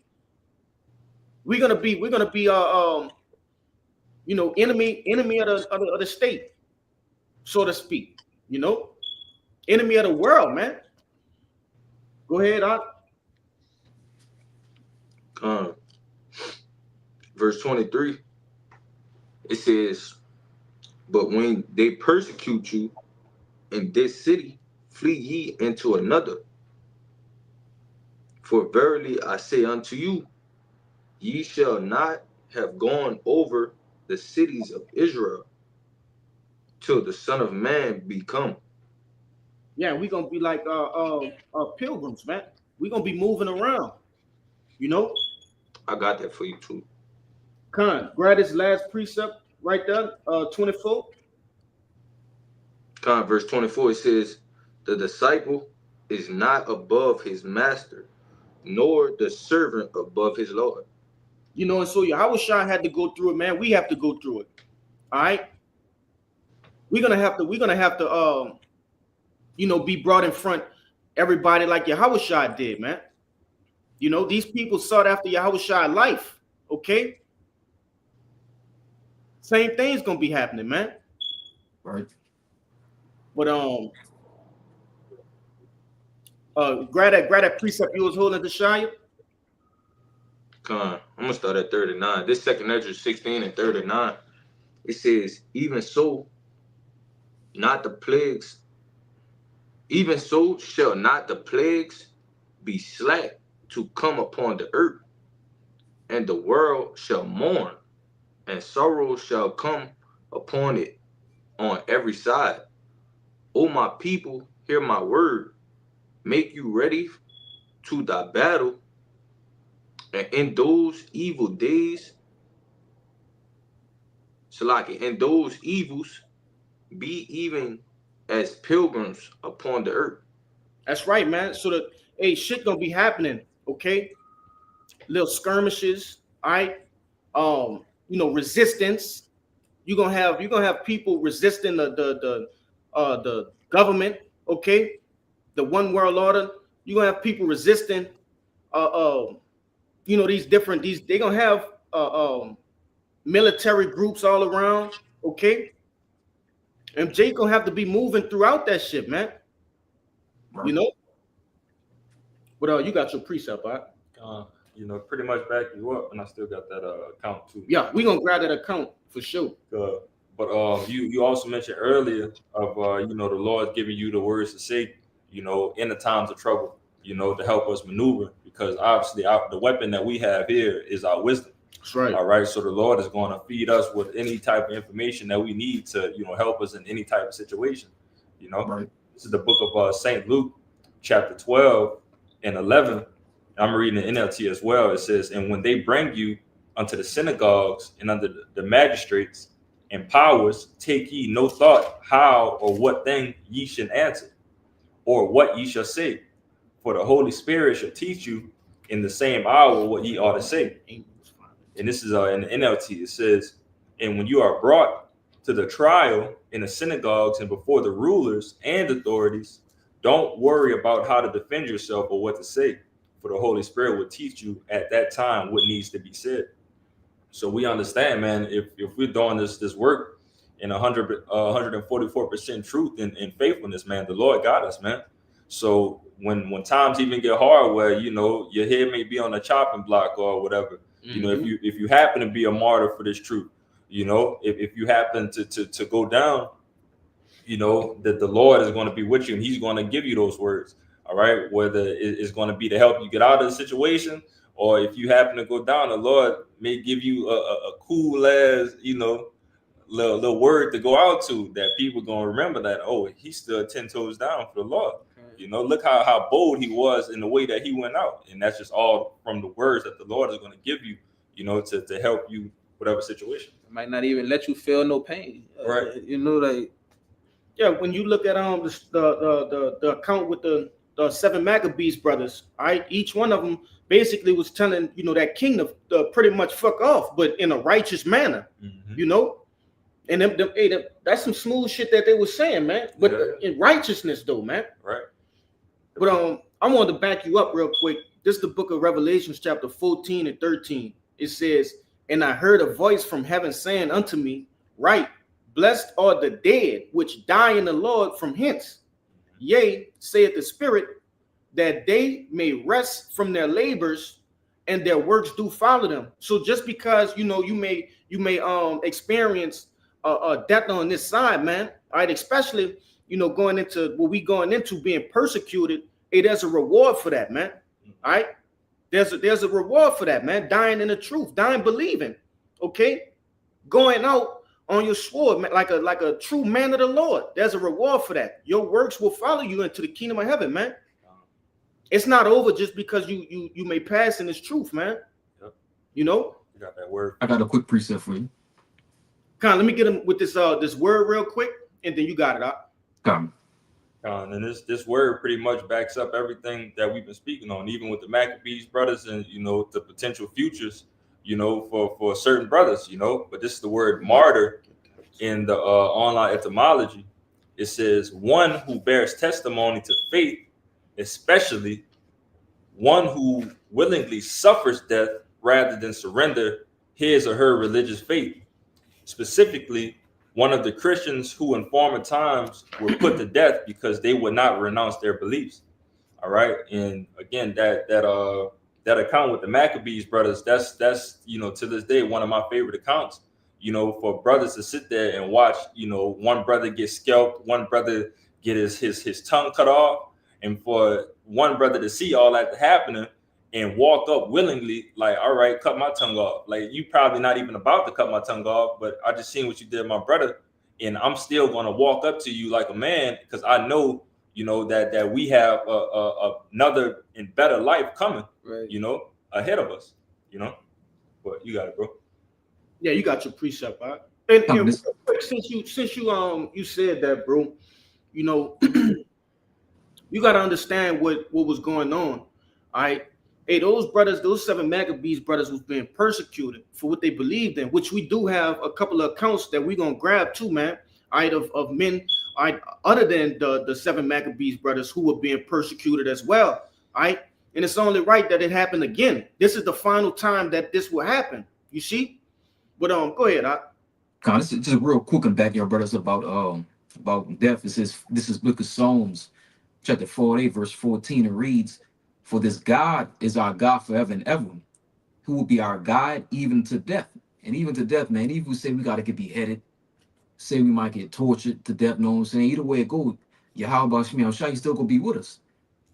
We're gonna be you know, enemy of the state. so to speak. You know, enemy of the world, man. Go ahead, Verse 23, it says, but when they persecute you in this city, flee ye into another. For verily I say unto you, ye shall not have gone over the cities of Israel till the Son of Man be come. Yeah, we're gonna be like pilgrims, man. We're gonna be moving around, you know. I got that for you too. Grab this last precept right there, 24. Verse 24, it says, the disciple is not above his master, nor the servant above his Lord. You know, and so Yahushua had to go through it, man. We have to go through it. All right. We're gonna have to you know, be brought in front everybody like Yahushua did, man. You know, these people sought after Yahushua life. Okay. Same thing's gonna be happening, man. Right. But grab that precept you was holding to Shia. I'm gonna start at 39. This 2 Ezra 16 and 39. It says, even so shall not the plagues be slack to come upon the earth, and the world shall mourn, and sorrow shall come upon it on every side. O my people, hear my word. Make you ready to thy battle, and in those evil days, Salaki, in those evils, be even as pilgrims upon the earth. That's right, man. So shit gonna be happening, okay? Little skirmishes, all right? You know, resistance. You're gonna have people resisting the government, okay? The one world order. You're gonna have people resisting you know, they're gonna have military groups all around, okay? And Jake gonna have to be moving throughout that shit, man. Right. You know? But you got your precept, all right? You know, pretty much back you up, and I still got that account too. Yeah, we're gonna grab that account for sure. But you also mentioned earlier of you know, the Lord giving you the words to say, you know, in the times of trouble, you know, to help us maneuver, because obviously the weapon that we have here is our wisdom. That's right. All right. So the Lord is going to feed us with any type of information that we need to, you know, help us in any type of situation. You know, Right. This is the book of St. Luke, chapter 12 and 11. I'm reading the NLT as well. It says, and when they bring you unto the synagogues and unto the magistrates and powers, take ye no thought how or what thing ye should answer, or what ye shall say. For the Holy Spirit shall teach you in the same hour what ye ought to say. And this is in the NLT. It says, and when you are brought to the trial in the synagogues and before the rulers and authorities, don't worry about how to defend yourself or what to say, for the Holy Spirit will teach you at that time what needs to be said. So we understand, man, if we're doing this work in 144% truth and faithfulness, man, the Lord got us, man. So when times even get hard, where, you know, your head may be on a chopping block or whatever, you know, if you happen to be a martyr for this truth, you know, if you happen to go down, you know, that the Lord is going to be with you and he's going to give you those words. All right. Whether it's going to be to help you get out of the situation, or if you happen to go down, the Lord may give you a cool ass, you know, little word to go out to that people going to remember that, oh, he stood 10 toes down for the Lord. You know, look how bold he was in the way that he went out. And that's just all from the words that the Lord is going to give you, you know, to help you whatever situation. It might not even let you feel no pain. Right. You know, like, Yeah, when you look at the account with the 7 Maccabees brothers, all right, each one of them basically was telling, you know, that king to pretty much fuck off, but in a righteous manner, you know. And that's some smooth shit that they were saying, man. But in righteousness, though, man. Right. But I wanted to back you up real quick. This is the book of Revelations, chapter 14 and 13. It says, and I heard a voice from heaven saying unto me, write, Blessed are the dead which die in the Lord from hence. Yea, saith the Spirit, that they may rest from their labors and their works do follow them. So just because you may experience a death on this side, man, all right, especially going into what we going into being persecuted, hey, there's a reward for that, man. All right, there's a reward for that, man. Dying in the truth, dying believing, okay, going out on your sword, man, like a true man of the Lord. There's a reward for that. Your works will follow you into the kingdom of heaven, man. It's not over just because you may pass in this truth, man. Yep. You got that word. I got a quick precept for you. Con, let me get him with this word real quick, and then you got it up. Come. And this word pretty much backs up everything that we've been speaking on, even with the Maccabees brothers and the potential futures, for certain brothers, But this is the word martyr in the online etymology. It says one who bears testimony to faith, especially one who willingly suffers death rather than surrender his or her religious faith. Specifically, one of the Christians who in former times were put to death because they would not renounce their beliefs. All right. And again, that account with the Maccabees brothers, that's to this day one of my favorite accounts, for brothers to sit there and watch, one brother get scalped, one brother get his tongue cut off. And for one brother to see all that happening and walk up willingly, like, all right, cut my tongue off. Like, you probably not even about to cut my tongue off, but I just seen what you did, my brother. And I'm still going to walk up to you like a man because I know, that we have another and better life coming, right, ahead of us, But you got it, bro. Yeah, you got your precept, right? And since you said that, bro, you got to understand what was going on. All right. Hey, those 7 Maccabees brothers was being persecuted for what they believed in, which we do have a couple of accounts that we're going to grab too, man. All right, of men, all right, other than the 7 Maccabees brothers who were being persecuted as well. All right. And it's only right that it happened again. This is the final time that this will happen. You see? But go ahead, This is just real quick and back your brothers about death. It says, this is Book of Psalms, chapter 48, verse 14. It reads, "For this God is our God forever and ever, who will be our guide even to death." And even to death, man, even if we say we got to get beheaded, say we might get tortured to death, know what I'm saying? Either way it goes, Yahweh Shemiah Shai still gonna be with us.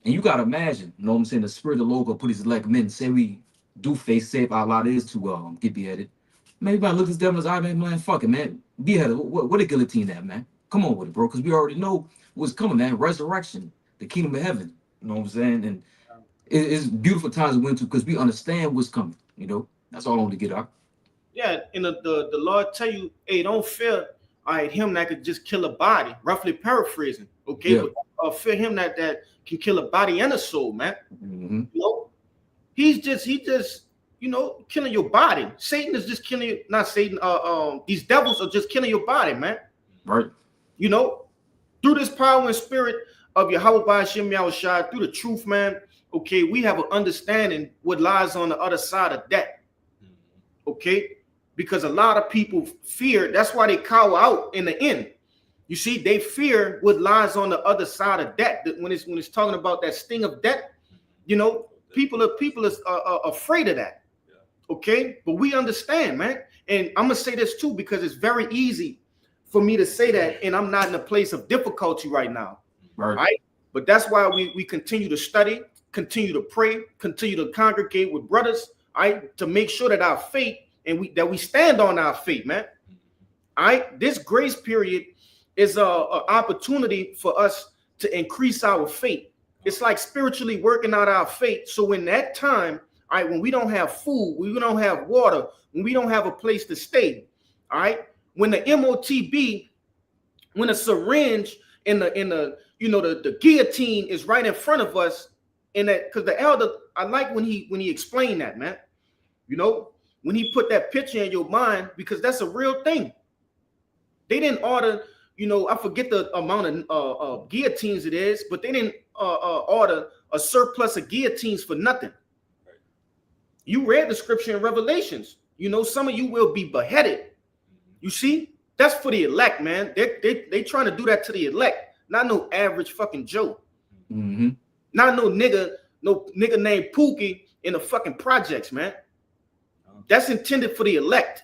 And you got to imagine, know what I'm saying, the Spirit of the Lord will put his elect men, say we do face, say if our lot is to get beheaded. Maybe I look this devil in his eye, man, fuck it, man. Beheaded, what a guillotine at, man. Come on with it, bro, because we already know what's coming, man. Resurrection, the kingdom of heaven, you know what I'm saying? And it's beautiful times we went to because we understand what's coming, That's all I want to get out. Yeah, and the Lord tell you, hey, don't fear him that could just kill a body, roughly paraphrasing, okay? Yeah. But fear him that can kill a body and a soul, man. Mm-hmm. He just killing your body. Satan is just killing you, not Satan, these devils are just killing your body, man. Right. Through this power and spirit of Yahweh Hashem Yahushua, through the truth, man, okay, we have an understanding what lies on the other side of that. Okay? Because a lot of people fear, that's why they cower out in the end. You see, they fear what lies on the other side of that. That when it's talking about that sting of death, people are afraid of that. Okay, but we understand, man. And I'm gonna say this too because it's very easy for me to say that, and I'm not in a place of difficulty right now. Right. But that's why we continue to study, continue to pray, continue to congregate with brothers, to make sure that our faith and we stand on our faith, man. This grace period is a opportunity for us to increase our faith. It's like spiritually working out our faith. So in that time, when we don't have food, we don't have water, when we don't have a place to stay, when the MOTB, when the syringe and the guillotine is right in front of us, and that because the elder, I like when he explained that, man. When he put that picture in your mind, because that's a real thing. They didn't order, I forget the amount of guillotines it is, but they didn't order a surplus of guillotines for nothing. You read the scripture in Revelations. Some of you will be beheaded. You see, That's for the elect, man. They trying to do that to the elect, not no average fucking Joe. Mm-hmm. Not no nigga named Pookie in the fucking projects, man. That's intended for the elect.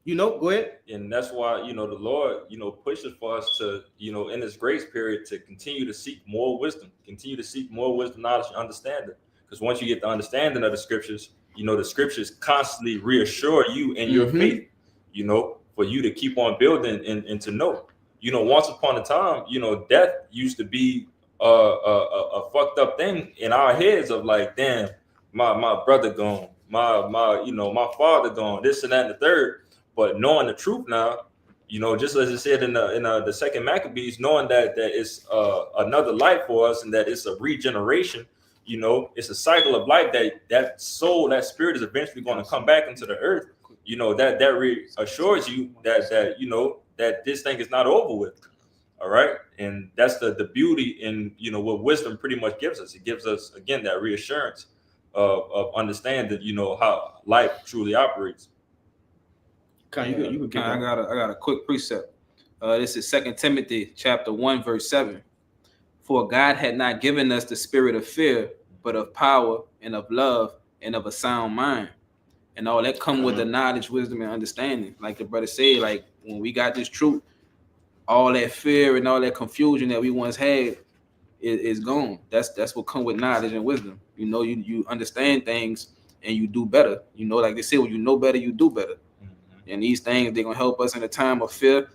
You know, go ahead. And that's why, the Lord, pushes for us to, in this grace period, to continue to seek more wisdom, knowledge, and understanding. Because once you get the understanding of the scriptures, the scriptures constantly reassure you in your faith, for you to keep on building and to know. Once upon a time, death used to be a fucked up thing in our heads of like, damn, my brother gone, my father gone, this and that and the third. But knowing the truth now, just as it said in the second Maccabees, knowing that it's another life for us and that it's a regeneration, it's a cycle of life, that soul, that spirit is eventually going to come back into the earth. That reassures you that this thing is not over with. All right. And that's the beauty in, what wisdom pretty much gives us. It gives us, again, that reassurance of understanding, how life truly operates. I got a quick precept. This is 2 Timothy chapter 1, verse 7. For God had not given us the spirit of fear, but of power and of love and of a sound mind. And all that come with the knowledge, wisdom, and understanding. Like the brother said, like when we got this truth, all that fear and all that confusion that we once had is gone. That's what come with knowledge and wisdom. You understand things and you do better. Like they say, when you know better, you do better. And these things, they're gonna help us in a time of fear.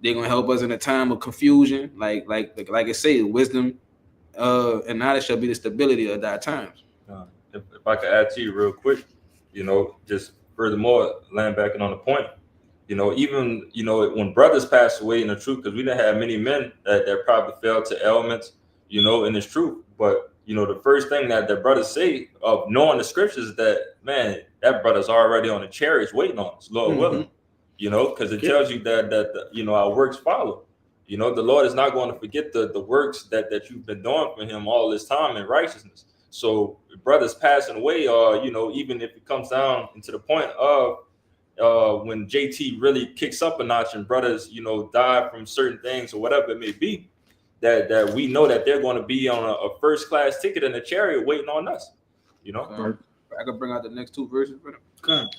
They're gonna help us in a time of confusion. Like I say, wisdom and knowledge shall be the stability of our times. If I could add to you real quick, just furthermore, land backing on the point, even when brothers pass away in the truth, because we done have many men that probably fell to ailments, in this truth. But the first thing that the brothers say of knowing the scriptures is that, man, that brother's already on the chariots waiting on us, Lord willing, because it tells you that our works follow. The Lord is not going to forget the works that you've been doing for him all this time in righteousness. So brothers passing away, or, even if it comes down into the point of when JT really kicks up a notch and brothers, die from certain things or whatever it may be, that we know that they're going to be on a first class ticket in a chariot waiting on us. I could bring out the next two verses for them.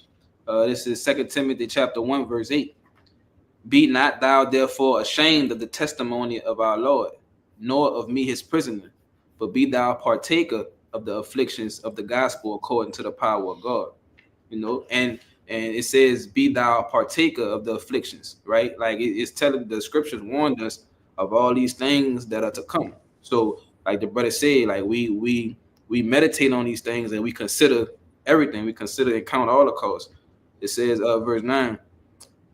This is 2 Timothy chapter 1, verse 8. Be not thou therefore ashamed of the testimony of our Lord, nor of me his prisoner, but be thou partaker of the afflictions of the gospel according to the power of God. And it says, be thou partaker of the afflictions, right? Like it's telling, the scriptures warned us of all these things that are to come. So like the brother said, like we meditate on these things and we consider everything. We consider and count all the costs. It says, verse 9,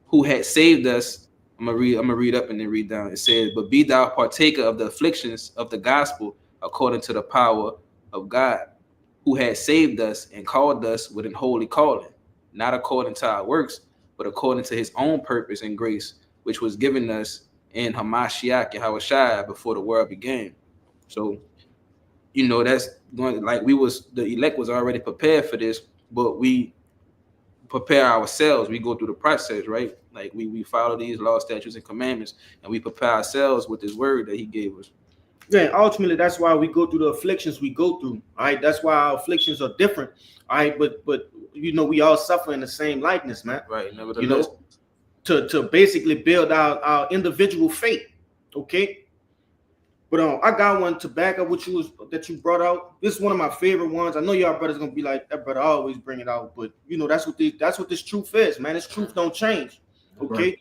who had saved us. I'm gonna read up and then read down. It says, but be thou partaker of the afflictions of the gospel according to the power of God, who had saved us and called us with an holy calling, not according to our works, but according to his own purpose and grace, which was given us in Hamashiach Yahushua before the world began. So, that's going, like the elect was already prepared for this, but we prepare ourselves. We go through the process, right? Like we follow these laws, statutes, and commandments, and we prepare ourselves with this word that he gave us. Yeah, ultimately, that's why we go through the afflictions we go through. All right, that's why our afflictions are different. All right, but we all suffer in the same likeness, man. Right. Nevertheless, to basically build our individual faith. Okay. But I got one to back up what that you brought out. This is one of my favorite ones. I know y'all brothers gonna be like, that brother always bring it out, but that's what this truth is, man. This truth don't change. Okay. Right.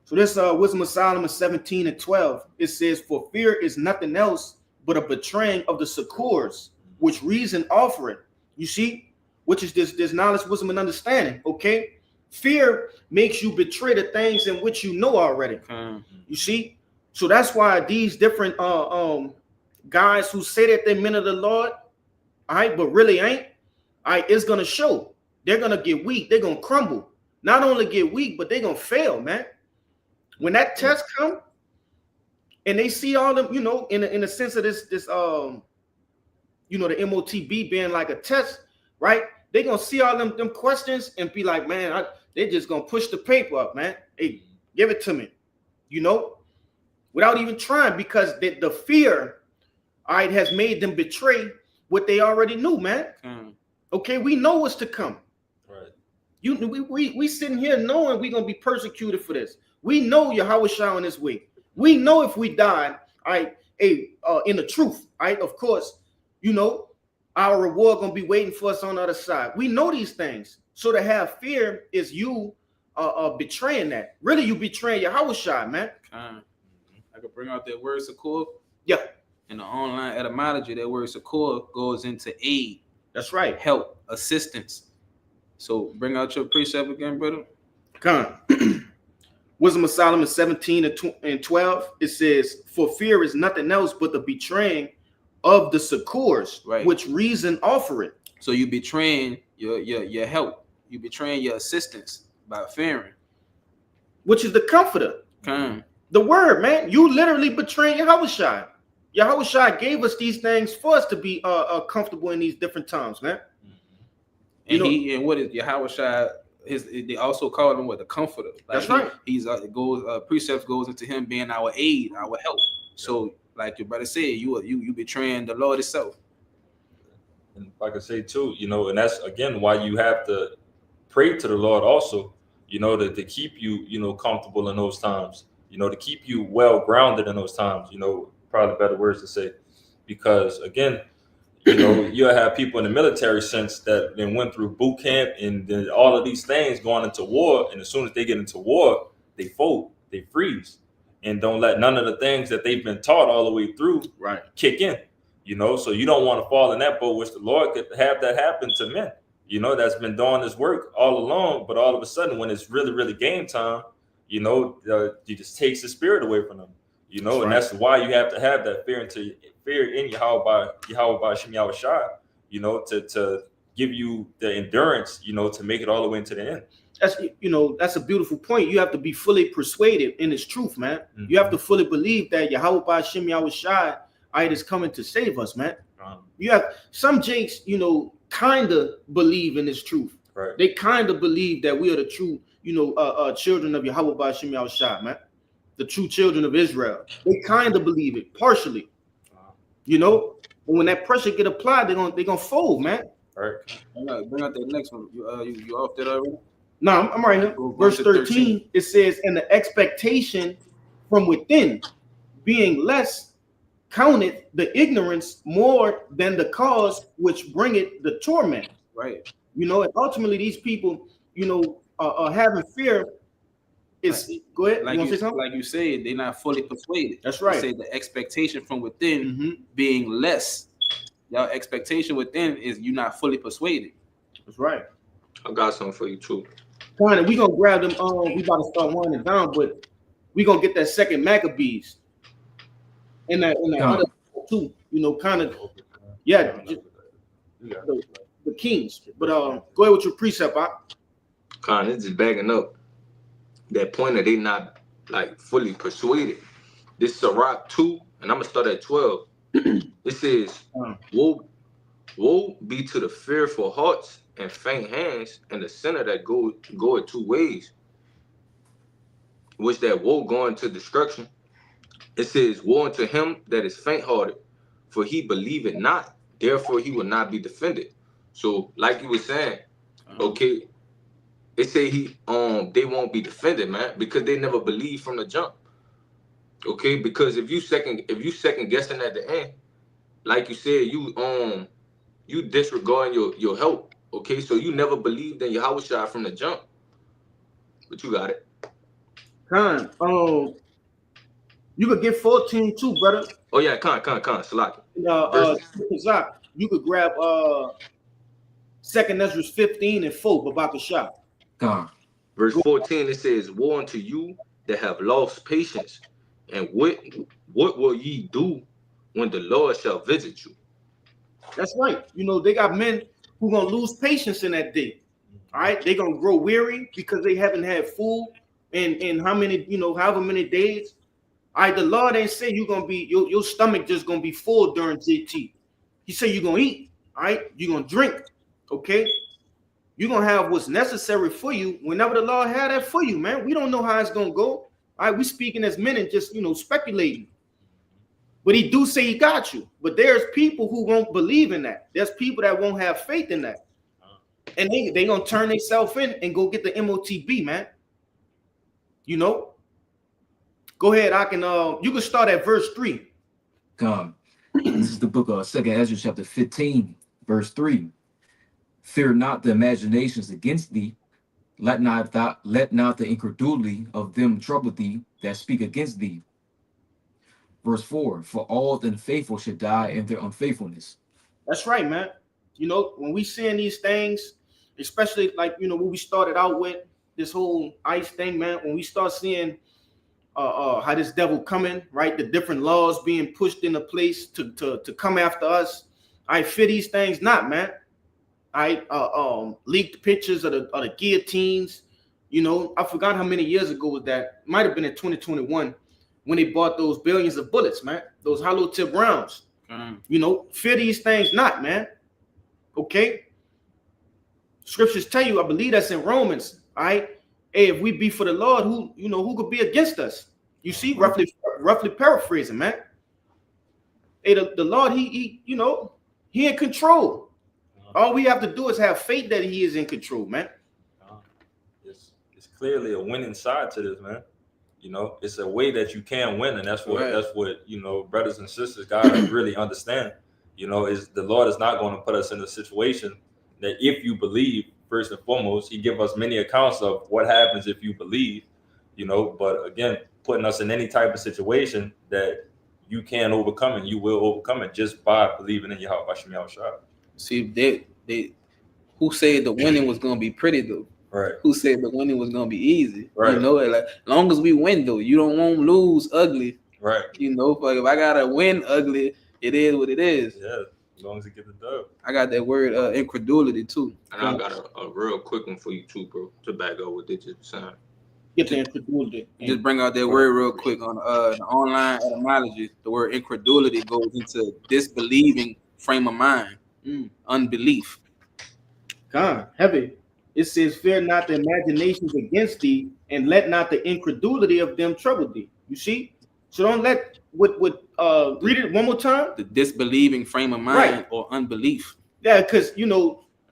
So this Wisdom of Solomon 17:12. It says, for fear is nothing else but a betraying of the succors, which reason offering. You see, which is this knowledge, wisdom, and understanding. Okay. Fear makes you betray the things in which you know already. You see? So that's why these different guys who say that they're men of the Lord, all right, but really ain't, all right, it's gonna show. They're gonna get weak, they're gonna crumble. Not only get weak, but they're gonna fail, man. When that test come and they see all them, in the sense of this the MOTB being like a test, right? They're gonna see all them questions and be like, man, they're just gonna push the paper up, man. Hey, give it to me, you know, without even trying, because the fear, all right, has made them betray what they already knew, man. Okay, we know what's to come. Right. We sitting here knowing we're gonna be persecuted for this. We know Yahweh Shai on his way. We know if we die, all right, in the truth, all right, of course, you know, our reward gonna be waiting for us on the other side. We know these things. So to have fear is you betraying that. Really, you betraying Yahweh Shai, man. I could bring out that word succor. Yeah. In the online etymology, that word succor goes into aid. That's right. Help, assistance. So bring out your precept again, brother. Come. Wisdom of Solomon 17 and 12. It says, for fear is nothing else but the betraying of the succors, right, which reason offer it. So you betraying your help. You betraying your assistance by fearing. Which is the comforter. The word, man. You literally betraying Yahweh Shai. Yahweh Shai gave us these things for us to be comfortable in these different times, man. And and what is Yahweh Shai? They also call him the comforter. Like that's right. He's precepts goes into him being our aid, our help. So like your brother said, you betraying the Lord itself. And like I say too, you know, and that's again why you have to pray to the Lord also, you know, to keep you, you know, comfortable in those times, you know, to keep you well grounded in those times, you know, probably better words to say, because again, you know, you'll have people in the military sense that then went through boot camp and then all of these things going into war, and as soon as they get into war, they fold, they freeze, and don't let none of the things that they've been taught all the way through kick in. You know, so you don't want to fall in that boat, which the Lord could have that happen to men, you know, that's been doing this work all along. But all of a sudden, when it's really, really game time, you know, it just takes the spirit away from them, you know, and that's why you have to have that fear in Yahweh by Shem Yahweh Shai, you know, to give you the endurance, you know, to make it all the way into the end. That's, you know, that's a beautiful point. You have to be fully persuaded in its truth, man. You have to fully believe that Yahweh by Shem Yahweh Shai is coming to save us, man. You have some jakes, you know, kind of believe in this truth. Right. They kind of believe that we are the true, you know, children of Yahweh by Shem Yahweh Shai, man. The true children of Israel. They kind of believe it partially. You know, and when that pressure get applied, they're gonna fold, man. All right. Bring out that next one. You off that already? No, I'm right here. Verse 13, it says, and the expectation from within being less counted the ignorance more than the cause which bringeth the torment. Right. You know, and ultimately these people, you know, having fear is go ahead. Like you said, they're not fully persuaded. That's right. You say the expectation from within being less. Your expectation within is you're not fully persuaded. That's right. I got something for you too. Fine, we gonna grab them. We about to start winding down, but we gonna get that second Maccabees in that other too. You know, kind of, yeah, the kings. But go ahead with your precept, This is backing up that point that they not like fully persuaded. This is Sirach 2, and I'm gonna start at 12. It says, woe be to the fearful hearts and faint hands, and the sinner that go it 2 ways, which that woe going to destruction. It says, woe unto him that is faint-hearted, for he believeth not, therefore he will not be defended. So, like you were saying, okay, they say they won't be defended, man, because they never believe from the jump. Okay, because if you second guessing at the end, like you said, you disregarding your help. Okay, so you never believed in Yahweh Shai from the jump, but you got it. You could get 14 too, brother. Oh yeah, Salaki. Zach, you could grab 2nd Ezra 15 and 4, Babaka Shah. Verse 14, it says, woe unto you that have lost patience, and what will ye do when the Lord shall visit you? That's right. You know, they got men who gonna lose patience in that day. All right, they gonna grow weary because they haven't had food in how many, you know, however many days. All right, the Lord ain't say you're gonna be your stomach just gonna be full during JT. He said you're gonna eat, all right, you're gonna drink, okay. you're gonna have what's necessary for you whenever the Lord had that for you, man. We don't know how it's gonna go. All right, we speaking as men and just speculating. But he do say he got you. But there's people who won't believe in that. There's people that won't have faith in that. And they gonna turn themselves in and go get the MOTB, man. Go ahead. You can start at verse 3. Come. This is the book of 2 Ezra, chapter 15, verse 3. Fear not the imaginations against thee. Let not the incredulity of them trouble thee that speak against thee. Verse 4. For all the unfaithful should die in their unfaithfulness. That's right, man. When we seeing these things, especially like when we started out with this whole ICE thing, man, when we start seeing how this devil coming, right? The different laws being pushed into place to come after us. I fear these things not, man. I leaked pictures of the guillotines. I forgot how many years ago was that. Might have been in 2021 when they bought those billions of bullets, man. Those hollow tip rounds. Fear these things not, man. Okay. Scriptures tell you, I believe that's in Romans. All right. Hey, if we be for the Lord, who could be against us? You see, roughly paraphrasing, man. Hey, the Lord, he in control. All we have to do is have faith that he is in control, man. It's clearly a winning side to this, man. It's a way that you can win, and that's what brothers and sisters gotta really understand. Is the Lord is not going to put us in a situation that if you believe, first and foremost, he give us many accounts of what happens if you believe, but again, putting us in any type of situation that you can overcome and you will overcome it just by believing in Yahweh Hashem Yahushua. See, they who said the winning was gonna be pretty though? Right. Who said the winning was gonna be easy? Right. Like long as we win though, you don't want to lose ugly. Right. Like if I gotta win ugly, it is what it is. Yeah. As long as you get the dub. I got that word incredulity too. And I got a real quick one for you too, bro, to back up what they just saying. Get the incredulity. Just bring out that word real quick on the online etymology. The word incredulity goes into disbelieving frame of mind, unbelief. God, heavy. It says, fear not the imaginations against thee, and let not the incredulity of them trouble thee. You see? So don't let read it one more time. The disbelieving frame of mind or unbelief. Yeah, because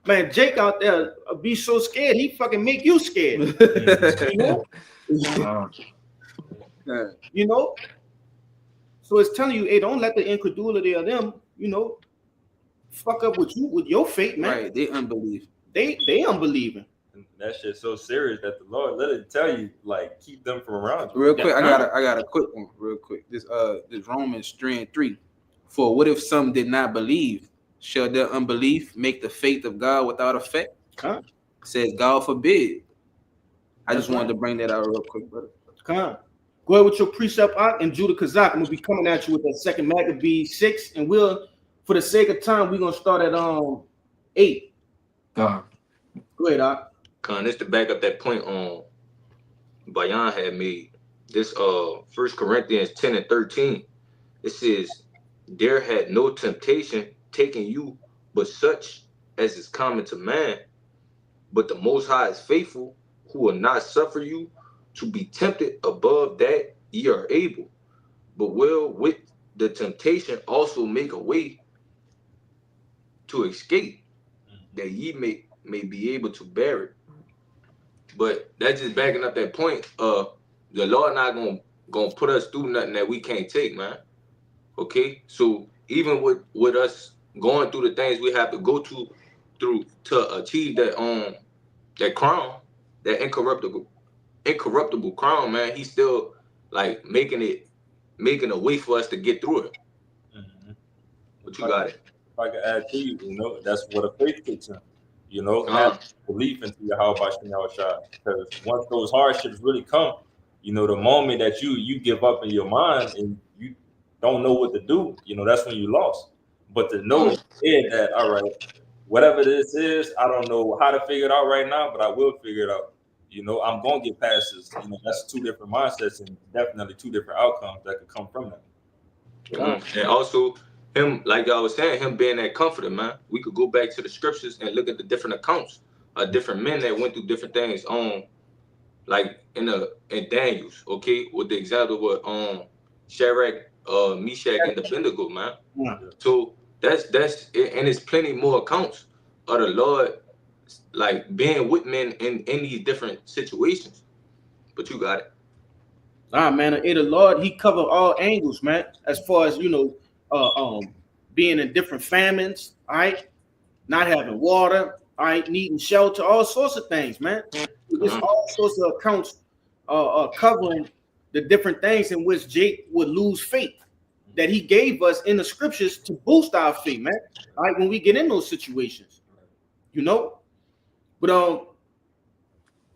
man, Jake out there be so scared, he fucking make you scared. So it's telling you, hey, don't let the incredulity of them, fuck up with your faith, man. Right, they unbelief. They unbelieving. And that shit's so serious that the Lord literally tell you, like, keep them from around you. Real quick, I got a quick one, real quick. This Romans 3:3. For what if some did not believe? Shall their unbelief make the faith of God without effect? Huh? Says God forbid. I just wanted to bring that out real quick, brother. Come. Go ahead with your precept and Judah Kazak. I'm gonna be coming at you with that second Maccabees 6, and we'll, for the sake of time, we're gonna start at 8. God. Go ahead, Doc. This to back up that point Bayan had made. This 1 Corinthians 10:13. It says, there had no temptation taken you but such as is common to man, but the Most High is faithful, who will not suffer you to be tempted above that ye are able, but will with the temptation also make a way to escape, that ye may be able to bear it. But that's just backing up that point. The Lord not gonna put us through nothing that we can't take, man. Okay, so even with us going through the things we have to go through to achieve that that crown, that incorruptible crown, man, he's still like making a way for us to get through it. Mm-hmm. What you got it? If I can add to you, that's what a faith kicks in. Have belief into Yahweh Hashem Yahushua. Because once those hardships really come, the moment that you give up in your mind and you don't know what to do, that's when you lost. But to know that, all right, whatever this is, I don't know how to figure it out right now, but I will figure it out. I'm gonna get past this. That's two different mindsets and definitely two different outcomes that could come from that. And also him, like I was saying, him being that comforter, man. We could go back to the scriptures and look at the different accounts different men that went through different things. Like in Daniel's, okay, with the example with Shadrach, Meshach, and Abednego, man. Yeah. So that's and it's plenty more accounts of the Lord like being with men in these different situations. But you got it. Man, the Lord, He covered all angles, man. As far as being in different famines, all right, not having water, all right, needing shelter, all sorts of things, man. There's all sorts of accounts covering the different things in which Jake would lose faith that he gave us in the scriptures to boost our faith, man. All right, when we get in those situations, But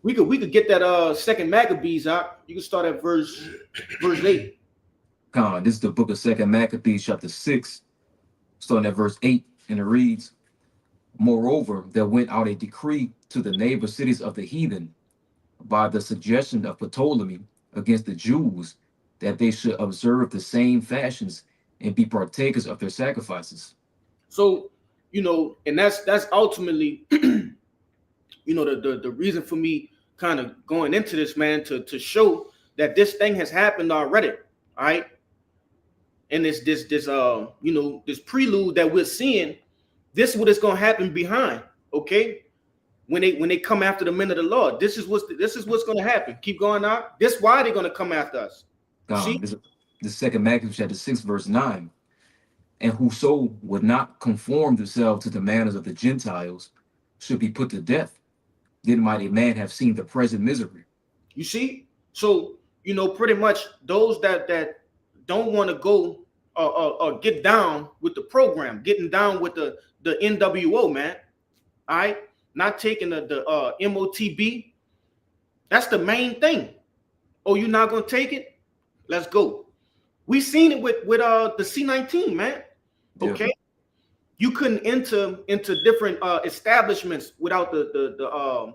we could get that second Maccabees out. You can start at verse 8. This is the book of Second Maccabees, chapter 6, starting at verse 8, and it reads, Moreover, there went out a decree to the neighbor cities of the heathen by the suggestion of Ptolemy against the Jews, that they should observe the same fashions and be partakers of their sacrifices. So, and that's ultimately, the reason for me kind of going into this, man, to show that this thing has happened already, all right? And this prelude that we're seeing, this is what is going to happen behind, okay? When they come after the men of the Lord, this is what's going to happen. Keep going out. This is why they're going to come after us. The second Maccabees chapter 6, verse 9. And whoso would not conform themselves to the manners of the Gentiles should be put to death. Then might a man have seen the present misery. You see? So, pretty much those that don't want to go or get down with the program, getting down with the NWO, man. All right? Not taking the MOTB. That's the main thing. Oh, you're not going to take it? Let's go. We seen it with the C-19, man. Okay, you couldn't enter into different establishments without the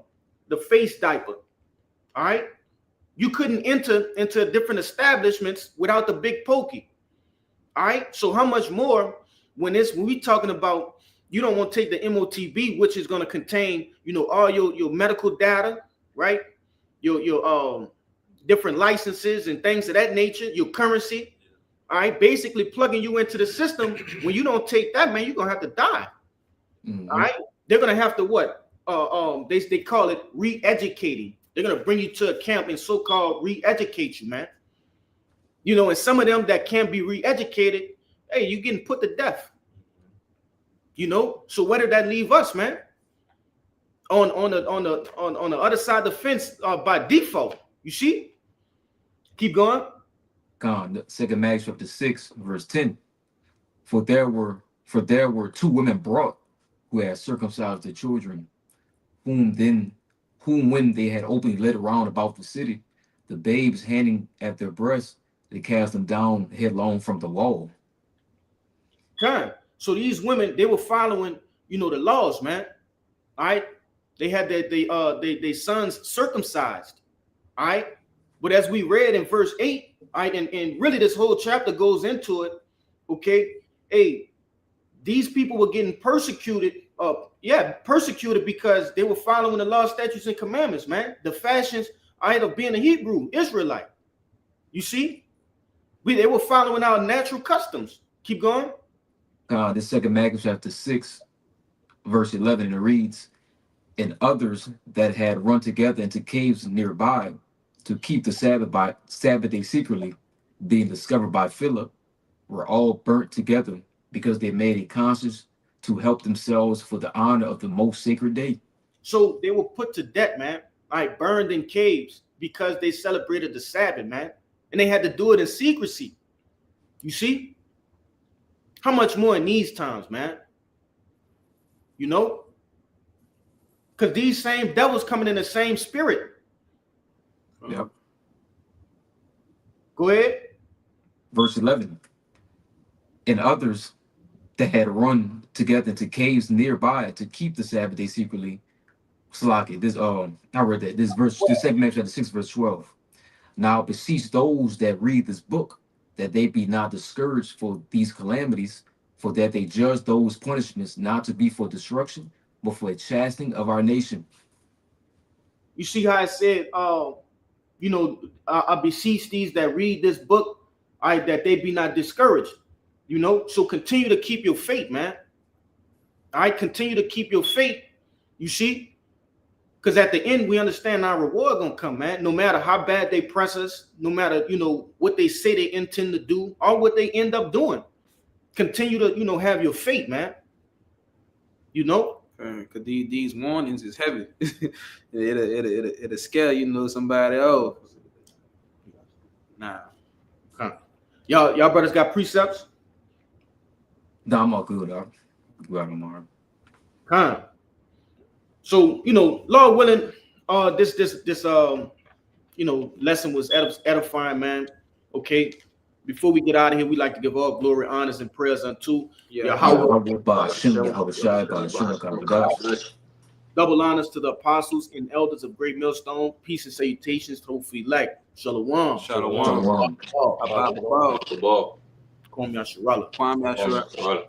face diaper. All right, you couldn't enter into different establishments without the big pokey. All right, so how much more when we talking about you don't want to take the MOTB, which is going to contain all your medical data, right? Your different licenses and things of that nature, your currency, all right, basically plugging you into the system. When you don't take that, man, you're gonna have to die. All right, they're gonna have to what? They call it re-educating. They're gonna bring you to a camp and so-called re-educate you, man. And some of them that can't be re-educated, hey, you're getting put to death. So where did that leave us, man? On the other side of the fence by default. You see? Keep going. The second Maccabees chapter 6, verse 10. For there were 2 women brought who had circumcised their children, whom when they had openly led around about the city, the babes hanging at their breasts, they cast them down headlong from the wall. Okay. So these women, they were following, the laws, man. All right. They had their sons circumcised. All right. But as we read in verse 8, all right, and really this whole chapter goes into it. Okay. Hey, these people were getting persecuted. Persecuted because they were following the law, statutes, and commandments, man. The fashions, all right, of being a Hebrew Israelite. You see? They were following our natural customs. Keep going. The second Maccabees chapter 6, verse 11, and it reads, And others that had run together into caves nearby to keep the Sabbath day secretly, being discovered by Philip, were all burnt together because they made a conscience to help themselves for the honor of the most sacred day. So they were put to death, man. All right, burned in caves because they celebrated the Sabbath, man. And they had to do it in secrecy. You see? How much more in these times, man? Because these same devils coming in the same spirit. Yep. Go ahead. Verse 11. And others that had run together into caves nearby to keep the Sabbath day secretly. Slaki. I read that. This verse, the second Maccabees chapter 6, verse 12. Now beseech those that read this book, that they be not discouraged for these calamities, for that they judge those punishments not to be for destruction, but for a chastening of our nation. You see how I said, you know, I beseech these that read this book, that they be not discouraged. You know, so continue to keep your faith, man. All right, continue to keep your faith. You see, because at the end we understand our reward gonna come, man. No matter how bad they press us, no matter what they say they intend to do, or what they end up doing. Continue to have your faith, man. You know, because these warnings is heavy. It'll scare somebody. Oh, nah. Y'all brothers got precepts? No, I'm all good. I'll go out tomorrow. So Lord willing, this lesson was edifying, man. Okay. Before we get out of here, we like to give all glory, honors, and prayers unto Yahweh. Double honors to the apostles and elders of Great Millstone. Peace and salutations to hopefully elect. Shalom. Shalom. The ball. Kwame Asherallah. Kwame Asherallah.